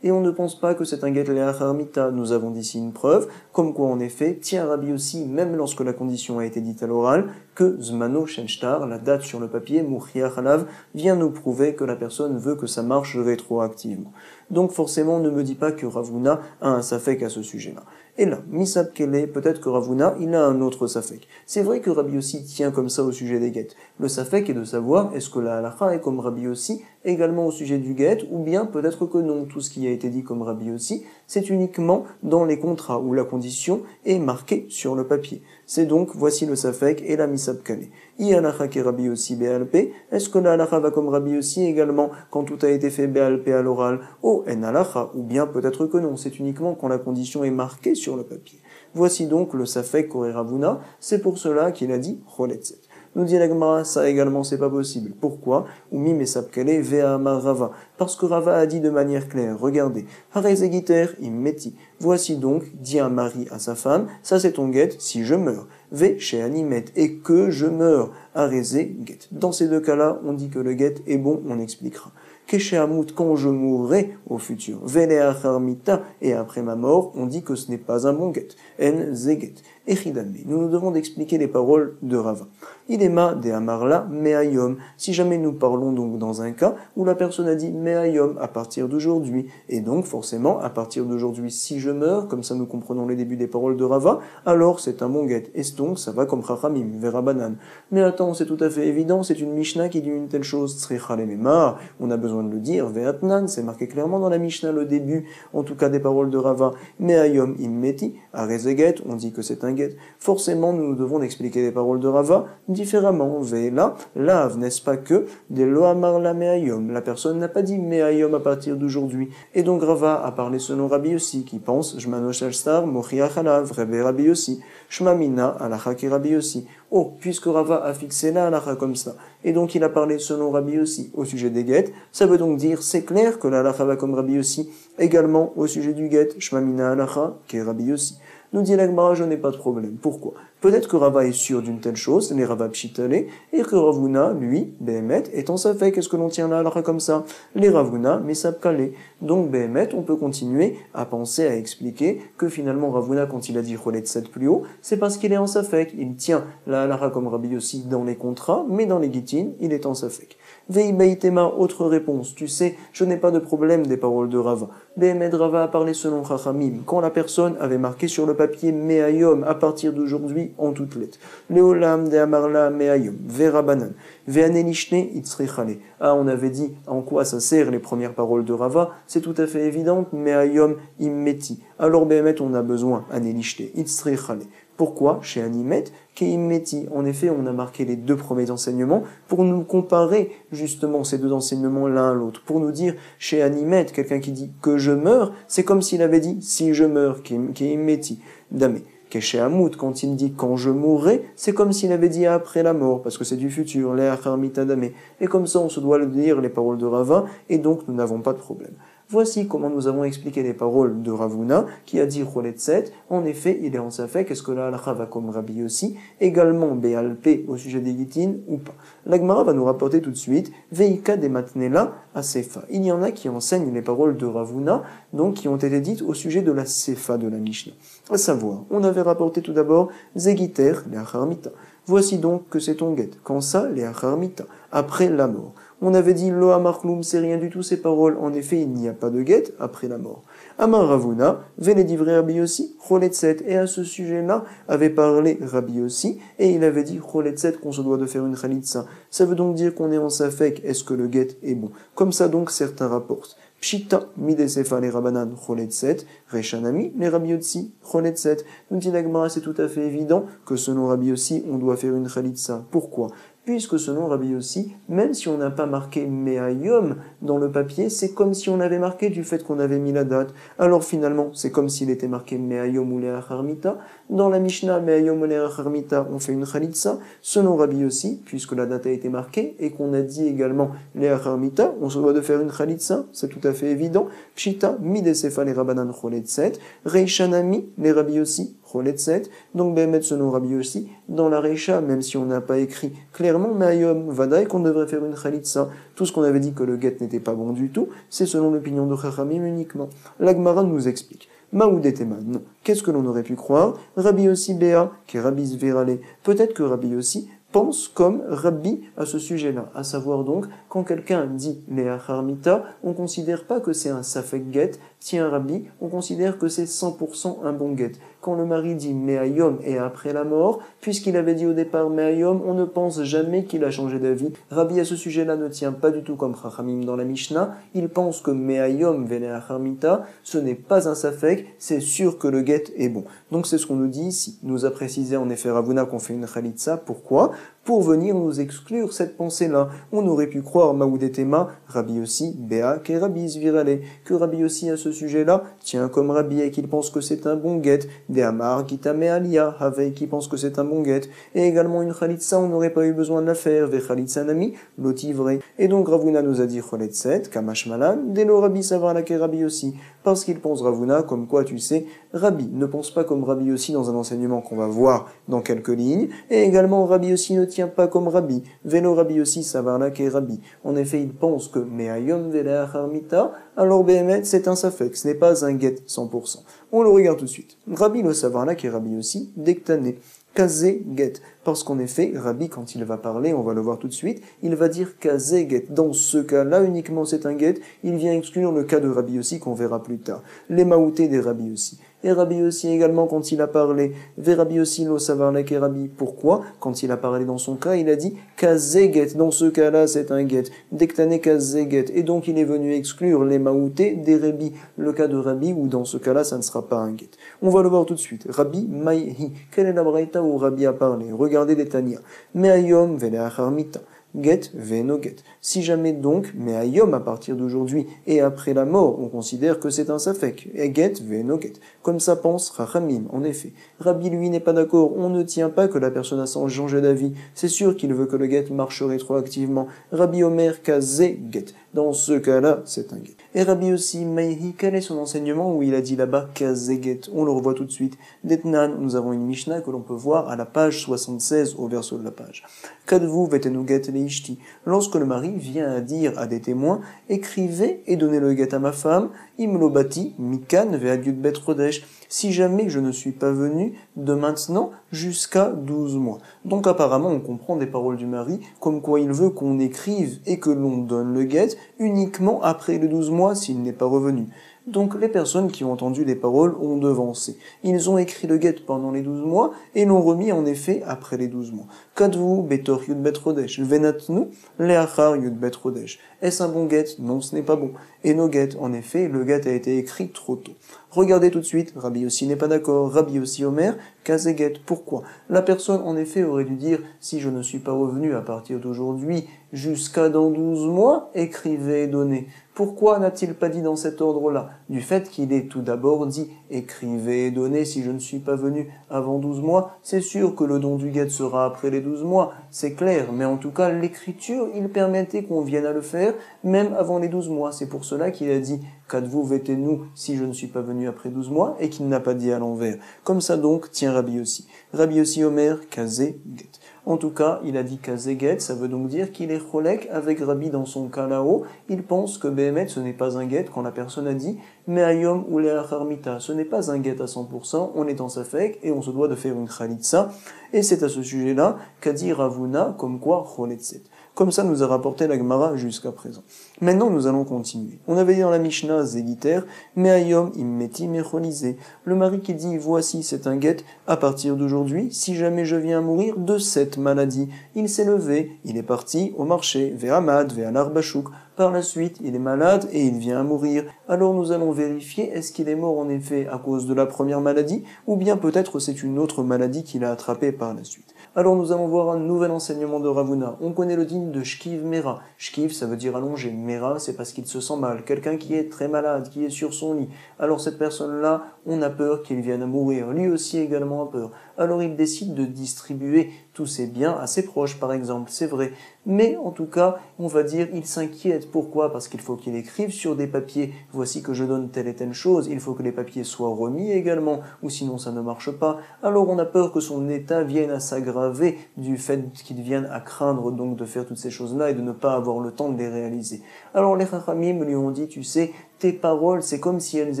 et on ne pense pas que c'est un get le'achar mita. Nous avons d'ici une preuve, comme quoi en effet, tient Rabbi aussi, même lorsque la condition a été dite à l'oral, que zmano shenshtar, la date sur le papier, mouchiach alav, vient nous prouver que la personne veut que ça marche rétroactivement. Donc forcément, ne me dis pas que Rav Huna a un safek à ce sujet-là. Et là, Misab Kele, peut-être que Rav Huna, il a un autre safek. C'est vrai que Rabbi Yossi tient comme ça au sujet des guettes. Le safek est de savoir, est-ce que la halacha est comme Rabbi Yossi également au sujet du guet, ou bien peut-être que non. Tout ce qui a été dit comme Rabbi Yossi, c'est uniquement dans les contrats où la condition est marquée sur le papier. C'est donc, voici le safek et la Misab Kele. I halacha ke Rabbi Yossi be'alpe, est-ce que la halacha va comme Rabbi Yossi également quand tout a été fait be'alpe à l'oral? Oh, en halacha, ou bien peut-être que non. C'est uniquement quand la condition est marquée sur le papier. Voici donc le safek qu'aurait Rav Huna, c'est pour cela qu'il a dit choletzet. Nous dit la Gemara, ça également c'est pas possible. Pourquoi? Umi mesab kele ve'amar Rava. Parce que Rava a dit de manière claire, regardez, harezegiter immeti. Voici donc, dit un mari à sa femme, ça c'est ton guet si je meurs. Ve chez animet, et que je meurs. Hareze get. Dans ces deux cas-là, on dit que le guet est bon, on expliquera. Keshehamut, quand je mourrai au futur. Veleacharmita, et après ma mort, on dit que ce n'est pas un bon guet. En zeget. Echidame. Nous devons d'expliquer les paroles de Rava. Idema de amarla meayom. Si jamais nous parlons donc dans un cas où la personne a dit meayom à partir d'aujourd'hui, et donc forcément à partir d'aujourd'hui, si je meurs, comme ça nous comprenons les débuts des paroles de Rava, alors c'est un bon guet. Et donc ça va comme Chachamim, Verabanan. Mais attends, c'est tout à fait évident, c'est une Mishnah qui dit une telle chose, Tzrechalemema, on a besoin de le dire, Veatnan, c'est marqué clairement dans la Mishnah le début, en tout cas des paroles de Rava, meayom immeti, arezeget, on dit que c'est un guet. Forcément, nous devons expliquer les paroles de Rava différemment. Ve'la, lav, n'est-ce pas que de lohamar la meayom. La personne n'a pas dit meayom à partir d'aujourd'hui. Et donc Rava a parlé selon Rabbi Yossi, qui pense Jmano Shalstar, Mochiach alav, Rebe Rabbi Yossi, Shmamina, alacha ki Rabbi Yossi. Oh, puisque Rava a fixé la halacha comme ça, et donc il a parlé selon Rabbi Yossi au sujet des guettes, ça veut donc dire, c'est clair que la halacha va comme Rabbi Yossi, également au sujet du guet, Shmamina alacha ki Rabbi Yossi. Nous dit la Gemara, je n'ai pas de problème. Pourquoi? Peut-être que Rava est sûr d'une telle chose, les Rava Pshitale, et que Rav Huna, lui, Behemet, est en safek. Qu'est-ce que l'on tient là, alors comme ça? Les Rav Huna, Mesab Kale. Donc, Behemet, on peut continuer à penser, à expliquer que finalement, Rav Huna, quand il a dit Cholet 7 plus haut, c'est parce qu'il est en safek. Il tient la halacha comme Rabbi Yossi dans les contrats, mais dans les gittin, il est en safek. Veibaitema, autre réponse. Tu sais, je n'ai pas de problème des paroles de Rava. Behemet Rava a parlé selon Chachamim. Quand la personne avait marqué sur le papier Meayom, à partir d'aujourd'hui, en toutes lettres. Leolam de Amarla Meayom, Verabanan, Veanelishne Itzrechale. Ah, on avait dit en quoi ça sert les premières paroles de Rava, c'est tout à fait évident, Meayom Immeti. Alors Behemet, on a besoin, Anelishne Itzrechale. Pourquoi? Chez Animet, Keimmeti. En effet, on a marqué les deux premiers enseignements pour nous comparer justement ces deux enseignements l'un à l'autre. Pour nous dire, chez Animet, quelqu'un qui dit que je meurs, c'est comme s'il avait dit si je meurs, Keimmeti. Dame. Chez Hamout, quand il dit quand je mourrai, c'est comme s'il avait dit après la mort, parce que c'est du futur, Le'acharmita dame. Et comme ça, on se doit le dire les paroles de Rava, et donc nous n'avons pas de problème. Voici comment nous avons expliqué les paroles de Rav Huna, qui a dit Cholet 7. En effet, il est en safek, est-ce que la halacha va comme Rabbi Yossi, également Be'alpe au sujet des Gittin ou pas. La Gemara va nous rapporter tout de suite Veika de Matnela à Sefa. Il y en a qui enseignent les paroles de Rav Huna, donc qui ont été dites au sujet de la Sefa de la Mishnah. À savoir, on avait rapporté tout d'abord Zegiter, les Acharmita. Voici donc que c'est ton guet. Quand ça, les Acharmita, après la mort. On avait dit Lo Amarkloum, c'est rien du tout ces paroles. En effet, il n'y a pas de guet après la mort. Amar Rav Huna, Vélédivré Rabbi Yossi, Cholet 7. Et à ce sujet-là, avait parlé Rabbi Yossi, et il avait dit Cholet 7 qu'on se doit de faire une chalitza. Ça veut donc dire qu'on est en safek. Est-ce que le guet est bon? Comme ça donc certains rapportent. Pshita, midesefa les rabanan, Cholet 7, Rechanami, les Rabbi Yossi, Cholet 7. Nous dit la Gemara, c'est tout à fait évident que selon Rabbi Yossi, on doit faire une chalitza. Pourquoi? Puisque selon Rabbi Yossi, même si on n'a pas marqué Meayom dans le papier, c'est comme si on avait marqué du fait qu'on avait mis la date. Alors finalement, c'est comme s'il était marqué Meayom ou Le'acharmita. Dans la Mishnah, Meayom ou Le'acharmita, on fait une chalitza. Selon Rabbi Yossi, puisque la date a été marquée et qu'on a dit également Le'acharmita, on se doit de faire une chalitza, c'est tout à fait évident. Pshita, midesefa les rabanan cholet 7, Reishanami, les Rabbi Yossi, Choletzet. Donc Behemet selon Rabbi Yossi, dans la Reisha, même si on n'a pas écrit clairement, mais Ayom Vadaï qu'on devrait faire une Khalitsa. Tout ce qu'on avait dit que le get n'était pas bon du tout, c'est selon l'opinion de Chachamim uniquement. L'Agmara nous explique. Maoudetema, non. Qu'est-ce que l'on aurait pu croire? Rabbi Yossi Béa, qui est Rabbi Zverale. Peut-être que Rabbi Yossi pense comme Rabbi à ce sujet-là, à savoir donc, quand quelqu'un dit Léa Harmita, on considère pas que c'est un Safek get, si un Rabbi, on considère que c'est 100% un bon get. Quand le mari dit Me'ayom et après la mort, puisqu'il avait dit au départ Me'ayom, on ne pense jamais qu'il a changé d'avis. Rabbi à ce sujet-là ne tient pas du tout comme Chachamim dans la Mishnah, il pense que Me'ayom Ve'Léa Harmita, ce n'est pas un Safek, c'est sûr que le get est bon. Donc c'est ce qu'on nous dit ici. Nous a précisé en effet Ravuna qu'on fait une Khalitsa, pourquoi? Pour venir nous exclure cette pensée-là. On aurait pu croire Maoudetema, Rabbi Yossi, Béa, qu'est Rabbi Zvirale, que Rabbi Yossi à ce sujet-là tient comme Rabbi et qu'il pense que c'est un bon get, des Amar, Kitame Alia, Havei qui pense que c'est un bon get, et également une Khalitsa, on n'aurait pas eu besoin de la faire, Ve Khalitsa Nami, l'otivre. Et donc Ravuna nous a dit Choletset, Kamash Malan, Delo Rabbi Savarla qu'est Rabbi Yossi, parce qu'il pense Ravuna comme quoi tu sais, Rabbi ne pense pas comme Rabbi Yossi dans un enseignement qu'on va voir dans quelques lignes, et également Rabbi Yossi ne tient pas comme Rabbi, Velo Rabbi Yossi Savarla qu'est Rabbi. En effet, il pense que Me'ayom Ve'Léa Harmita, alors Behemet c'est un Safek, ce n'est pas un get 100%. On le regarde tout de suite. Rabbi le Savarla qu'est Rabbi Yossi, Dektané. Kazé get. Parce qu'en effet, Rabbi, quand il va parler, on va le voir tout de suite, il va dire Kazé get. Dans ce cas-là, uniquement c'est un get. Il vient exclure le cas de Rabbi Yossi qu'on verra plus tard. Les maoutés des Rabbi Yossi. Et Rabbi Yossi également, quand il a parlé, Ve Rabbi Yossi lo savarlek et Rabbi. Pourquoi? Quand il a parlé dans son cas, il a dit Kazé get. Dans ce cas-là, c'est un get. Dektané Kazé get. Et donc, il est venu exclure les maoutés des Rabbi. Le cas de Rabbi, où dans ce cas-là, ça ne sera pas un get. On va le voir tout de suite. Rabbi Maïhi. Quelle est la braïta où Rabbi a parlé? Regardez les Tania. Me'ayom ve'Léa Harmita. Get ve'no get. Si jamais donc, Me'ayom à partir d'aujourd'hui et après la mort, on considère que c'est un Safek. Et get ve'no get. Comme ça pense Chachamim, en effet. Rabbi lui n'est pas d'accord, on ne tient pas que la personne a changé d'avis. C'est sûr qu'il veut que le get marche rétroactivement. Rabbi Omer Kazé get. Dans ce cas-là, c'est un get. Et Rabbi aussi, Maïhi, quel est son enseignement où il a dit là-bas Kazé get? On le revoit tout de suite. D'Etnan, nous avons une Mishnah que l'on peut voir à la page 76 au verso de la page. Kadvu vetenu get leishti. Lorsque le mari vient à dire à des témoins, écrivez et donnez le get à ma femme, imlobati, mikan ve'adyut bet rodesh. Si jamais je ne suis pas venu de maintenant jusqu'à 12 mois. Donc apparemment on comprend des paroles du mari comme quoi il veut qu'on écrive et que l'on donne le get uniquement après les 12 mois s'il n'est pas revenu. Donc les personnes qui ont entendu les paroles ont devancé. Ils ont écrit le get pendant les 12 mois et l'ont remis en effet après les 12 mois. Kadvu betor yud bet rodesh, venatnu leachar yud bet rodesh. Est-ce un bon get? Non, ce n'est pas bon. Et no get, en effet, le get a été écrit trop tôt. Regardez tout de suite, Rabbi Yossi n'est pas d'accord, Rabbi Yossi Omer, kazé get. Pourquoi? La personne, en effet, aurait dû dire, si je ne suis pas revenu à partir d'aujourd'hui, jusqu'à dans 12 mois, écrivez et donnez. Pourquoi n'a-t-il pas dit dans cet ordre-là? Du fait qu'il ait tout d'abord dit « écrivez et donnez si je ne suis pas venu avant 12 mois », c'est sûr que le don du get sera après les 12 mois, c'est clair, mais en tout cas l'écriture, il permettait qu'on vienne à le faire même avant les 12 mois. C'est pour cela qu'il a dit « Kadvu vetenu si je ne suis pas venu après 12 mois » et qu'il n'a pas dit à l'envers. Comme ça donc, tient Rabbi Yossi. Rabbi Yossi Omer, kazé get. En tout cas, il a dit kazé get, ça veut donc dire qu'il est cholek avec Rabbi dans son cas là-haut. Il pense que Behemet, ce n'est pas un get quand la personne a dit Me'ayom ou Léa Harmita. Ce n'est pas un get à 100%, on est en safek et on se doit de faire une khalitsa. Et c'est à ce sujet-là qu'a dit Ravuna comme quoi choletset. Comme ça nous a rapporté la Gemara jusqu'à présent. Maintenant, nous allons continuer. On avait dit dans la Mishnah Zégiter, Me'ayom immeti mecholizé. Le mari qui dit, voici, c'est un get, à partir d'aujourd'hui, si jamais je viens à mourir de cette maladie. Il s'est levé, il est parti au marché, ve'amad, ve'anar bashouk. Par la suite, il est malade et il vient à mourir. Alors nous allons vérifier, est-ce qu'il est mort en effet à cause de la première maladie, ou bien peut-être c'est une autre maladie qu'il a attrapée par la suite. Alors nous allons voir un nouvel enseignement de Ravuna. On connaît le digne de Shkiv Mera. Shkiv, ça veut dire allongé. Mera, c'est parce qu'il se sent mal. Quelqu'un qui est très malade, qui est sur son lit. Alors cette personne-là, on a peur qu'il vienne à mourir. Lui aussi également a peur. Alors il décide de distribuer tous ses biens à ses proches, par exemple, c'est vrai. Mais en tout cas, on va dire, il s'inquiète. Pourquoi? Parce qu'il faut qu'il écrive sur des papiers, voici que je donne telle et telle chose, il faut que les papiers soient remis également, ou sinon ça ne marche pas. Alors on a peur que son état vienne à s'aggraver du fait qu'il vienne à craindre donc de faire toutes ces choses-là et de ne pas avoir le temps de les réaliser. Alors les Chachamim lui ont dit, tu sais, tes paroles, c'est comme si elles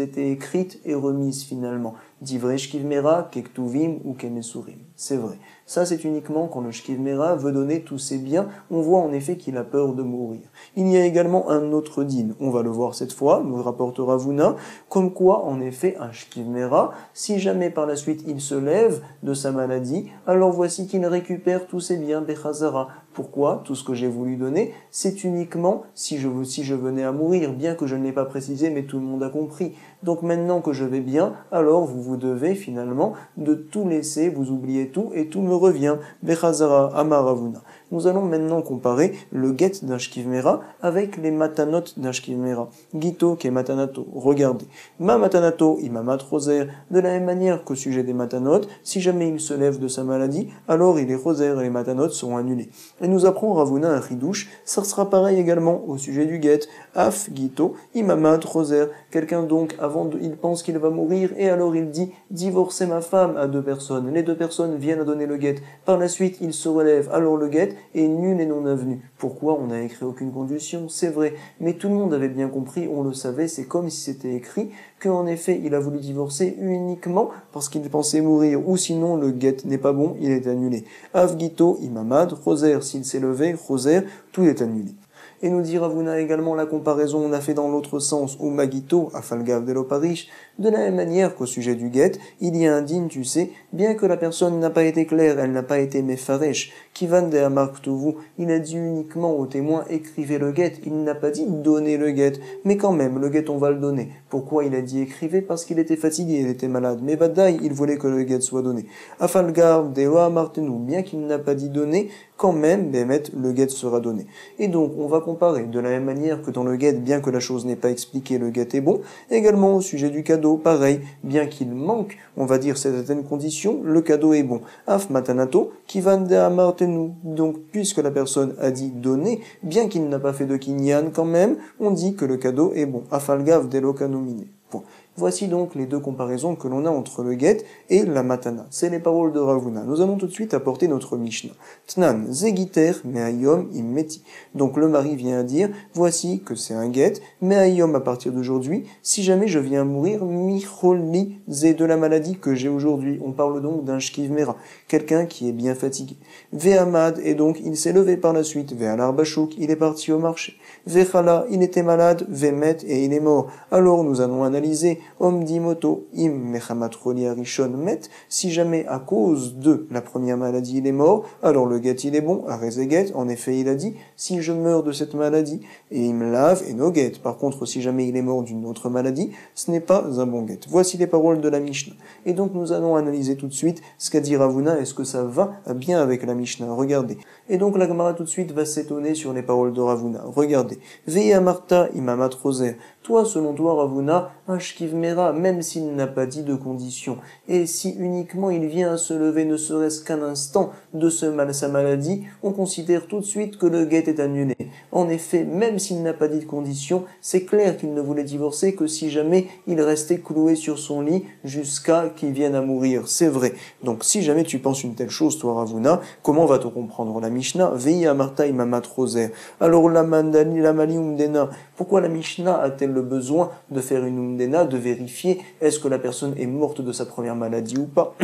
étaient écrites et remises finalement. Divrei shkivmera, kektuvim ou kemesurim. C'est vrai. Ça, c'est uniquement quand le shkivmera veut donner tous ses biens. On voit en effet qu'il a peur de mourir. Il y a également un autre din. On va le voir cette fois, nous rapporte Ravuna, comme quoi, en effet, un shkivmera, si jamais par la suite il se lève de sa maladie, alors voici qu'il récupère tous ses biens bechazara. Pourquoi? Tout ce que j'ai voulu donner, c'est uniquement si je venais à mourir, bien que je ne l'ai pas précisé, mais tout le monde a compris. Donc maintenant que je vais bien, alors vous devez finalement de tout laisser, vous oubliez tout et tout me revient. Bechazara amaravuna. Nous allons maintenant comparer le get d'un shkivmera avec les matanot d'un shkivmera. Gito ke matanato. Regardez. Ma matanato imamat roser. De la même manière qu'au sujet des matanot, si jamais il se lève de sa maladie, alors il est roser et les matanot seront annulés. Et nous apprend Ravuna un ridouche, ça sera pareil également au sujet du get. Af gito imamat roser. Quelqu'un donc, il pense qu'il va mourir et alors il dit divorcer ma femme à deux personnes. Les deux personnes viennent à donner le get. Par la suite, il se relève. Alors le get est nul et non avenu. Pourquoi? On n'a écrit aucune condition, c'est vrai. Mais tout le monde avait bien compris, on le savait, c'est comme si c'était écrit, qu'en effet, il a voulu divorcer uniquement parce qu'il pensait mourir, ou sinon le get n'est pas bon, il est annulé. Avgito, imamad, roser, s'il s'est levé, roser, tout est annulé. Et nous dit Ravuna également la comparaison, on a fait dans l'autre sens, ou magito, afalgav de l'oparish, de la même manière qu'au sujet du get, il y a un din, tu sais, bien que la personne n'a pas été claire, elle n'a pas été mefaresh, kivan de amarktuvu, il a dit uniquement au témoin, écrivez le get, il n'a pas dit donnez le get, mais quand même, le get on va le donner. Pourquoi il a dit écrivez? Parce qu'il était fatigué, il était malade, mais Vadaï, il voulait que le get soit donné. Afalgav de amartenu, bien qu'il n'a pas dit donner, quand même, Bémet, le get sera donné. Et donc, on va comparer de la même manière que dans le get, bien que la chose n'est pas expliquée, le get est bon. Également au sujet du cadeau, pareil, bien qu'il manque, on va dire certaines conditions, le cadeau est bon. Af matanato, kivan de amartenu. Donc, puisque la personne a dit donner, bien qu'il n'a pas fait de kinyan quand même, on dit que le cadeau est bon. Afalgav de lokanomine. Bon. Voici donc les deux comparaisons que l'on a entre le get et la matana. C'est les paroles de Ravuna. Nous allons tout de suite apporter notre Mishnah. Tnan zegiter meayom immeti. Donc le mari vient à dire, voici que c'est un get, meayom à partir d'aujourd'hui, si jamais je viens à mourir, micholni ze de la maladie que j'ai aujourd'hui. On parle donc d'un shkivmera, quelqu'un qui est bien fatigué. Vehamad, et donc il s'est levé par la suite. Vehalar bashouk, il est parti au marché. Vechala, il était malade. Vemet, et il est mort. Alors nous allons analyser Omdimoto im mechamat arishon met, si jamais à cause de la première maladie il est mort, alors le get il est bon, arezeget, en effet il a dit, si je meurs de cette maladie, et il me lave et no get. Par contre, si jamais il est mort d'une autre maladie, ce n'est pas un bon get. Voici les paroles de la Mishnah. Et donc nous allons analyser tout de suite ce qu'a dit Ravuna, est-ce que ça va bien avec la Mishnah? Regardez. Et donc la Gemara tout de suite va s'étonner sur les paroles de Ravuna. Regardez. Veya Marta imamat roser. Toi, selon toi, Ravuna, un shkivmera, même s'il n'a pas dit de condition, et si uniquement il vient à se lever ne serait-ce qu'un instant de sa maladie, on considère tout de suite que le get est annulé. En effet, même s'il n'a pas dit de condition, c'est clair qu'il ne voulait divorcer que si jamais il restait cloué sur son lit jusqu'à qu'il vienne à mourir. C'est vrai. Donc si jamais tu penses une telle chose, toi, Ravuna, comment va-t-on comprendre la Mishnah? Veya Marta imamat roser. Alors la mali umdena, pourquoi la Mishnah a-t-elle le besoin de faire une umdena, de vérifier est-ce que la personne est morte de sa première maladie ou pas?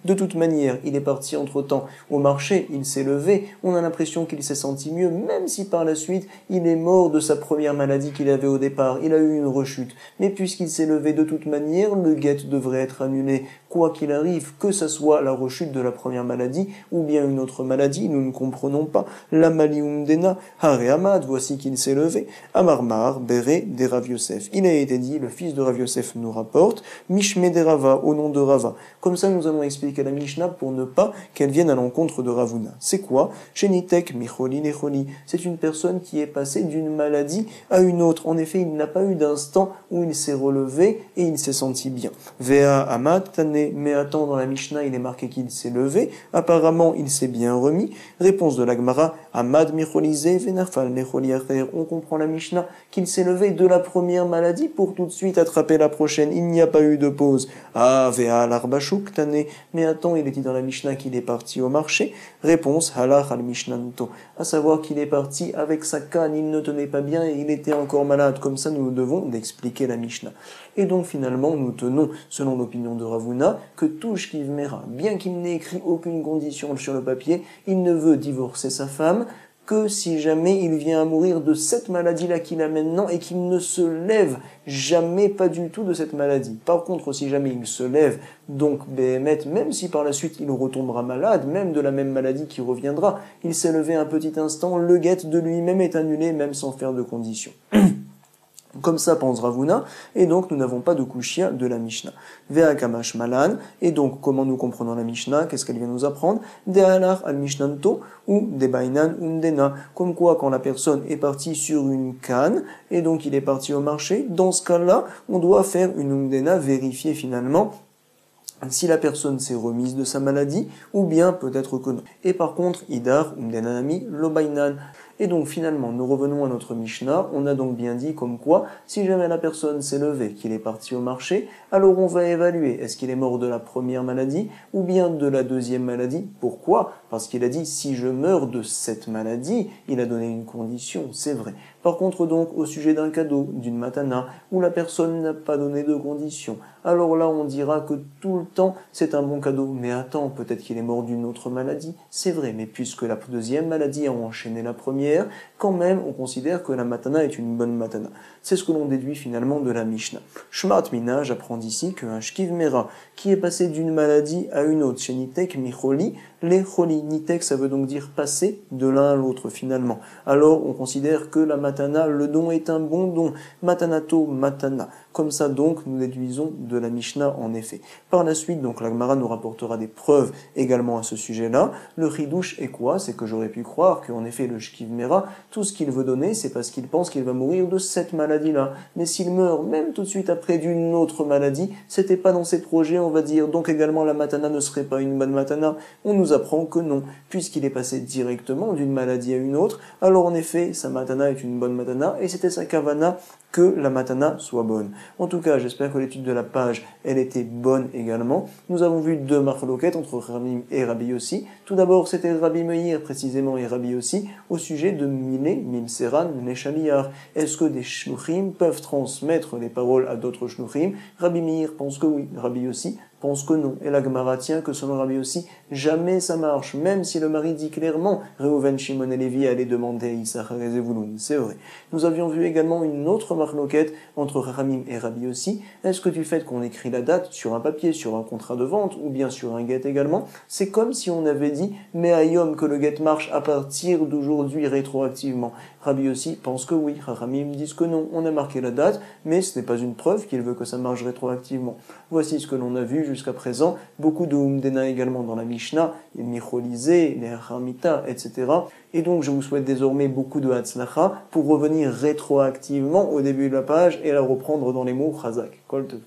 De toute manière, il est parti entre-temps au marché, il s'est levé, on a l'impression qu'il s'est senti mieux, même si par la suite, il est mort de sa première maladie qu'il avait au départ, il a eu une rechute. Mais puisqu'il s'est levé de toute manière, le get devrait être annulé. Quoi qu'il arrive, que ce soit la rechute de la première maladie ou bien une autre maladie, nous ne comprenons pas. La maliumdena, hare amad, voici qu'il s'est levé. Amarmar, bere, de Rav Yosef. Il a été dit, le fils de Rav Yosef nous rapporte, Mishme de Rava, au nom de Rava. Comme ça, nous allons expliquer la Mishnah pour ne pas qu'elle vienne à l'encontre de Ravuna. C'est quoi? Shenitek, micholi, necholi. C'est une personne qui est passé d'une maladie à une autre. En effet, il n'a pas eu d'instant où il s'est relevé et il s'est senti bien. Vea Amad Tane, mais attends, dans la Mishnah, il est marqué qu'il s'est levé. Apparemment, il s'est bien remis. Réponse de la Gemara, Amad Micholizé, Venafal Mecholiacher. On comprend la Mishnah qu'il s'est levé de la première maladie pour tout de suite attraper la prochaine. Il n'y a pas eu de pause. Ah, Vea l'Arbashuk Tane, mais attends, il est dit dans la Mishnah qu'il est parti au marché. Réponse, Halach al Mishnanto, à savoir qu'il est parti avec sa canne, il ne tenait pas bien et il était encore malade. Comme ça, nous devons d'expliquer la Mishnah. Et donc finalement, nous tenons, selon l'opinion de Ravuna, que tout Shkiv Mera, bien qu'il n'ait écrit aucune condition sur le papier, il ne veut divorcer sa femme que si jamais il vient à mourir de cette maladie-là qu'il a maintenant et qu'il ne se lève jamais pas du tout de cette maladie. Par contre, si jamais il se lève, donc Béhémet, même si par la suite il retombera malade, même de la même maladie qui reviendra, il s'est levé un petit instant, le guet de lui-même est annulé, même sans faire de condition. Comme ça pense Ravuna, et donc nous n'avons pas de kushia de la Mishnah. Vea kamash malan, et donc comment nous comprenons la Mishnah, qu'est-ce qu'elle vient nous apprendre? De halar al mishnanto, ou de bainan undena, comme quoi quand la personne est partie sur une canne, et donc il est parti au marché, dans ce cas-là, on doit faire une undena, vérifier finalement si la personne s'est remise de sa maladie, ou bien peut-être que non. Et par contre, idar umdenanami lo bainan. Et donc finalement, nous revenons à notre Mishnah, on a donc bien dit comme quoi, si jamais la personne s'est levée, qu'il est parti au marché, alors on va évaluer, est-ce qu'il est mort de la première maladie, ou bien de la deuxième maladie? Pourquoi? Parce qu'il a dit, si je meurs de cette maladie, il a donné une condition, c'est vrai. Par contre donc, au sujet d'un cadeau, d'une matana, où la personne n'a pas donné de condition, alors là on dira que tout le temps c'est un bon cadeau, mais attends, peut-être qu'il est mort d'une autre maladie, c'est vrai, mais puisque la deuxième maladie a enchaîné la première, quand même, on considère que la matana est une bonne matana. C'est ce que l'on déduit finalement de la Mishnah. Shmat Mina, j'apprends d'ici qu'un Shkiv Mera, qui est passé d'une maladie à une autre, chez Nitek Micholi, les Choli. Nitek, ça veut donc dire passer de l'un à l'autre finalement. Alors, on considère que la matana, le don est un bon don. Matanato, matana. Comme ça donc, nous déduisons de la Mishnah en effet. Par la suite, donc, la Gemara nous rapportera des preuves également à ce sujet-là. Le Ridouche est quoi? C'est que j'aurais pu croire qu'en effet, le Shkiv Mera, tout ce qu'il veut donner, c'est parce qu'il pense qu'il va mourir de cette maladie-là. Mais s'il meurt même tout de suite après d'une autre maladie, c'était pas dans ses projets, on va dire. Donc également, la matana ne serait pas une bonne matana. On nous apprend que non, puisqu'il est passé directement d'une maladie à une autre. Alors en effet, sa matana est une bonne matana, et c'était sa kavana que la matana soit bonne. En tout cas, j'espère que l'étude de la page, elle était bonne également. Nous avons vu deux marloquettes entre Rabbi et Rabbi Yossi. Tout d'abord, c'était Rabbi Meir précisément et Rabbi Yossi au sujet de Milé, Mimseran, Neshaliar. Est-ce que des shluchim peuvent transmettre les paroles à d'autres shluchim? Rabbi Meir pense que oui, Rabbi Yossi pense que non. Et la Gemara tient que selon Rabbi Yossi, jamais ça marche, même si le mari dit clairement Reuven, Shimon et Lévi allaient demander à Issachar et Zevulun. C'est vrai. Nous avions vu également une autre marloquette entre Ramim et Rabbi Yossi. Est-ce que du fait qu'on écrit la date sur un papier, sur un contrat de vente, ou bien sur un guet également, c'est comme si on avait dit mais ayom que le guet marche à partir d'aujourd'hui rétroactivement. Rabbi Yossi pense que oui, Ramim disent que non. On a marqué la date, mais ce n'est pas une preuve qu'il veut que ça marche rétroactivement. Voici ce que l'on a vu jusqu'à présent. Beaucoup de Umdena également dans la Mishnah, les Micholisé, les Haramita, etc. Et donc je vous souhaite désormais beaucoup de Hatzlacha pour revenir rétroactivement au début de la page et la reprendre dans les mots Chazak. Kol Tov.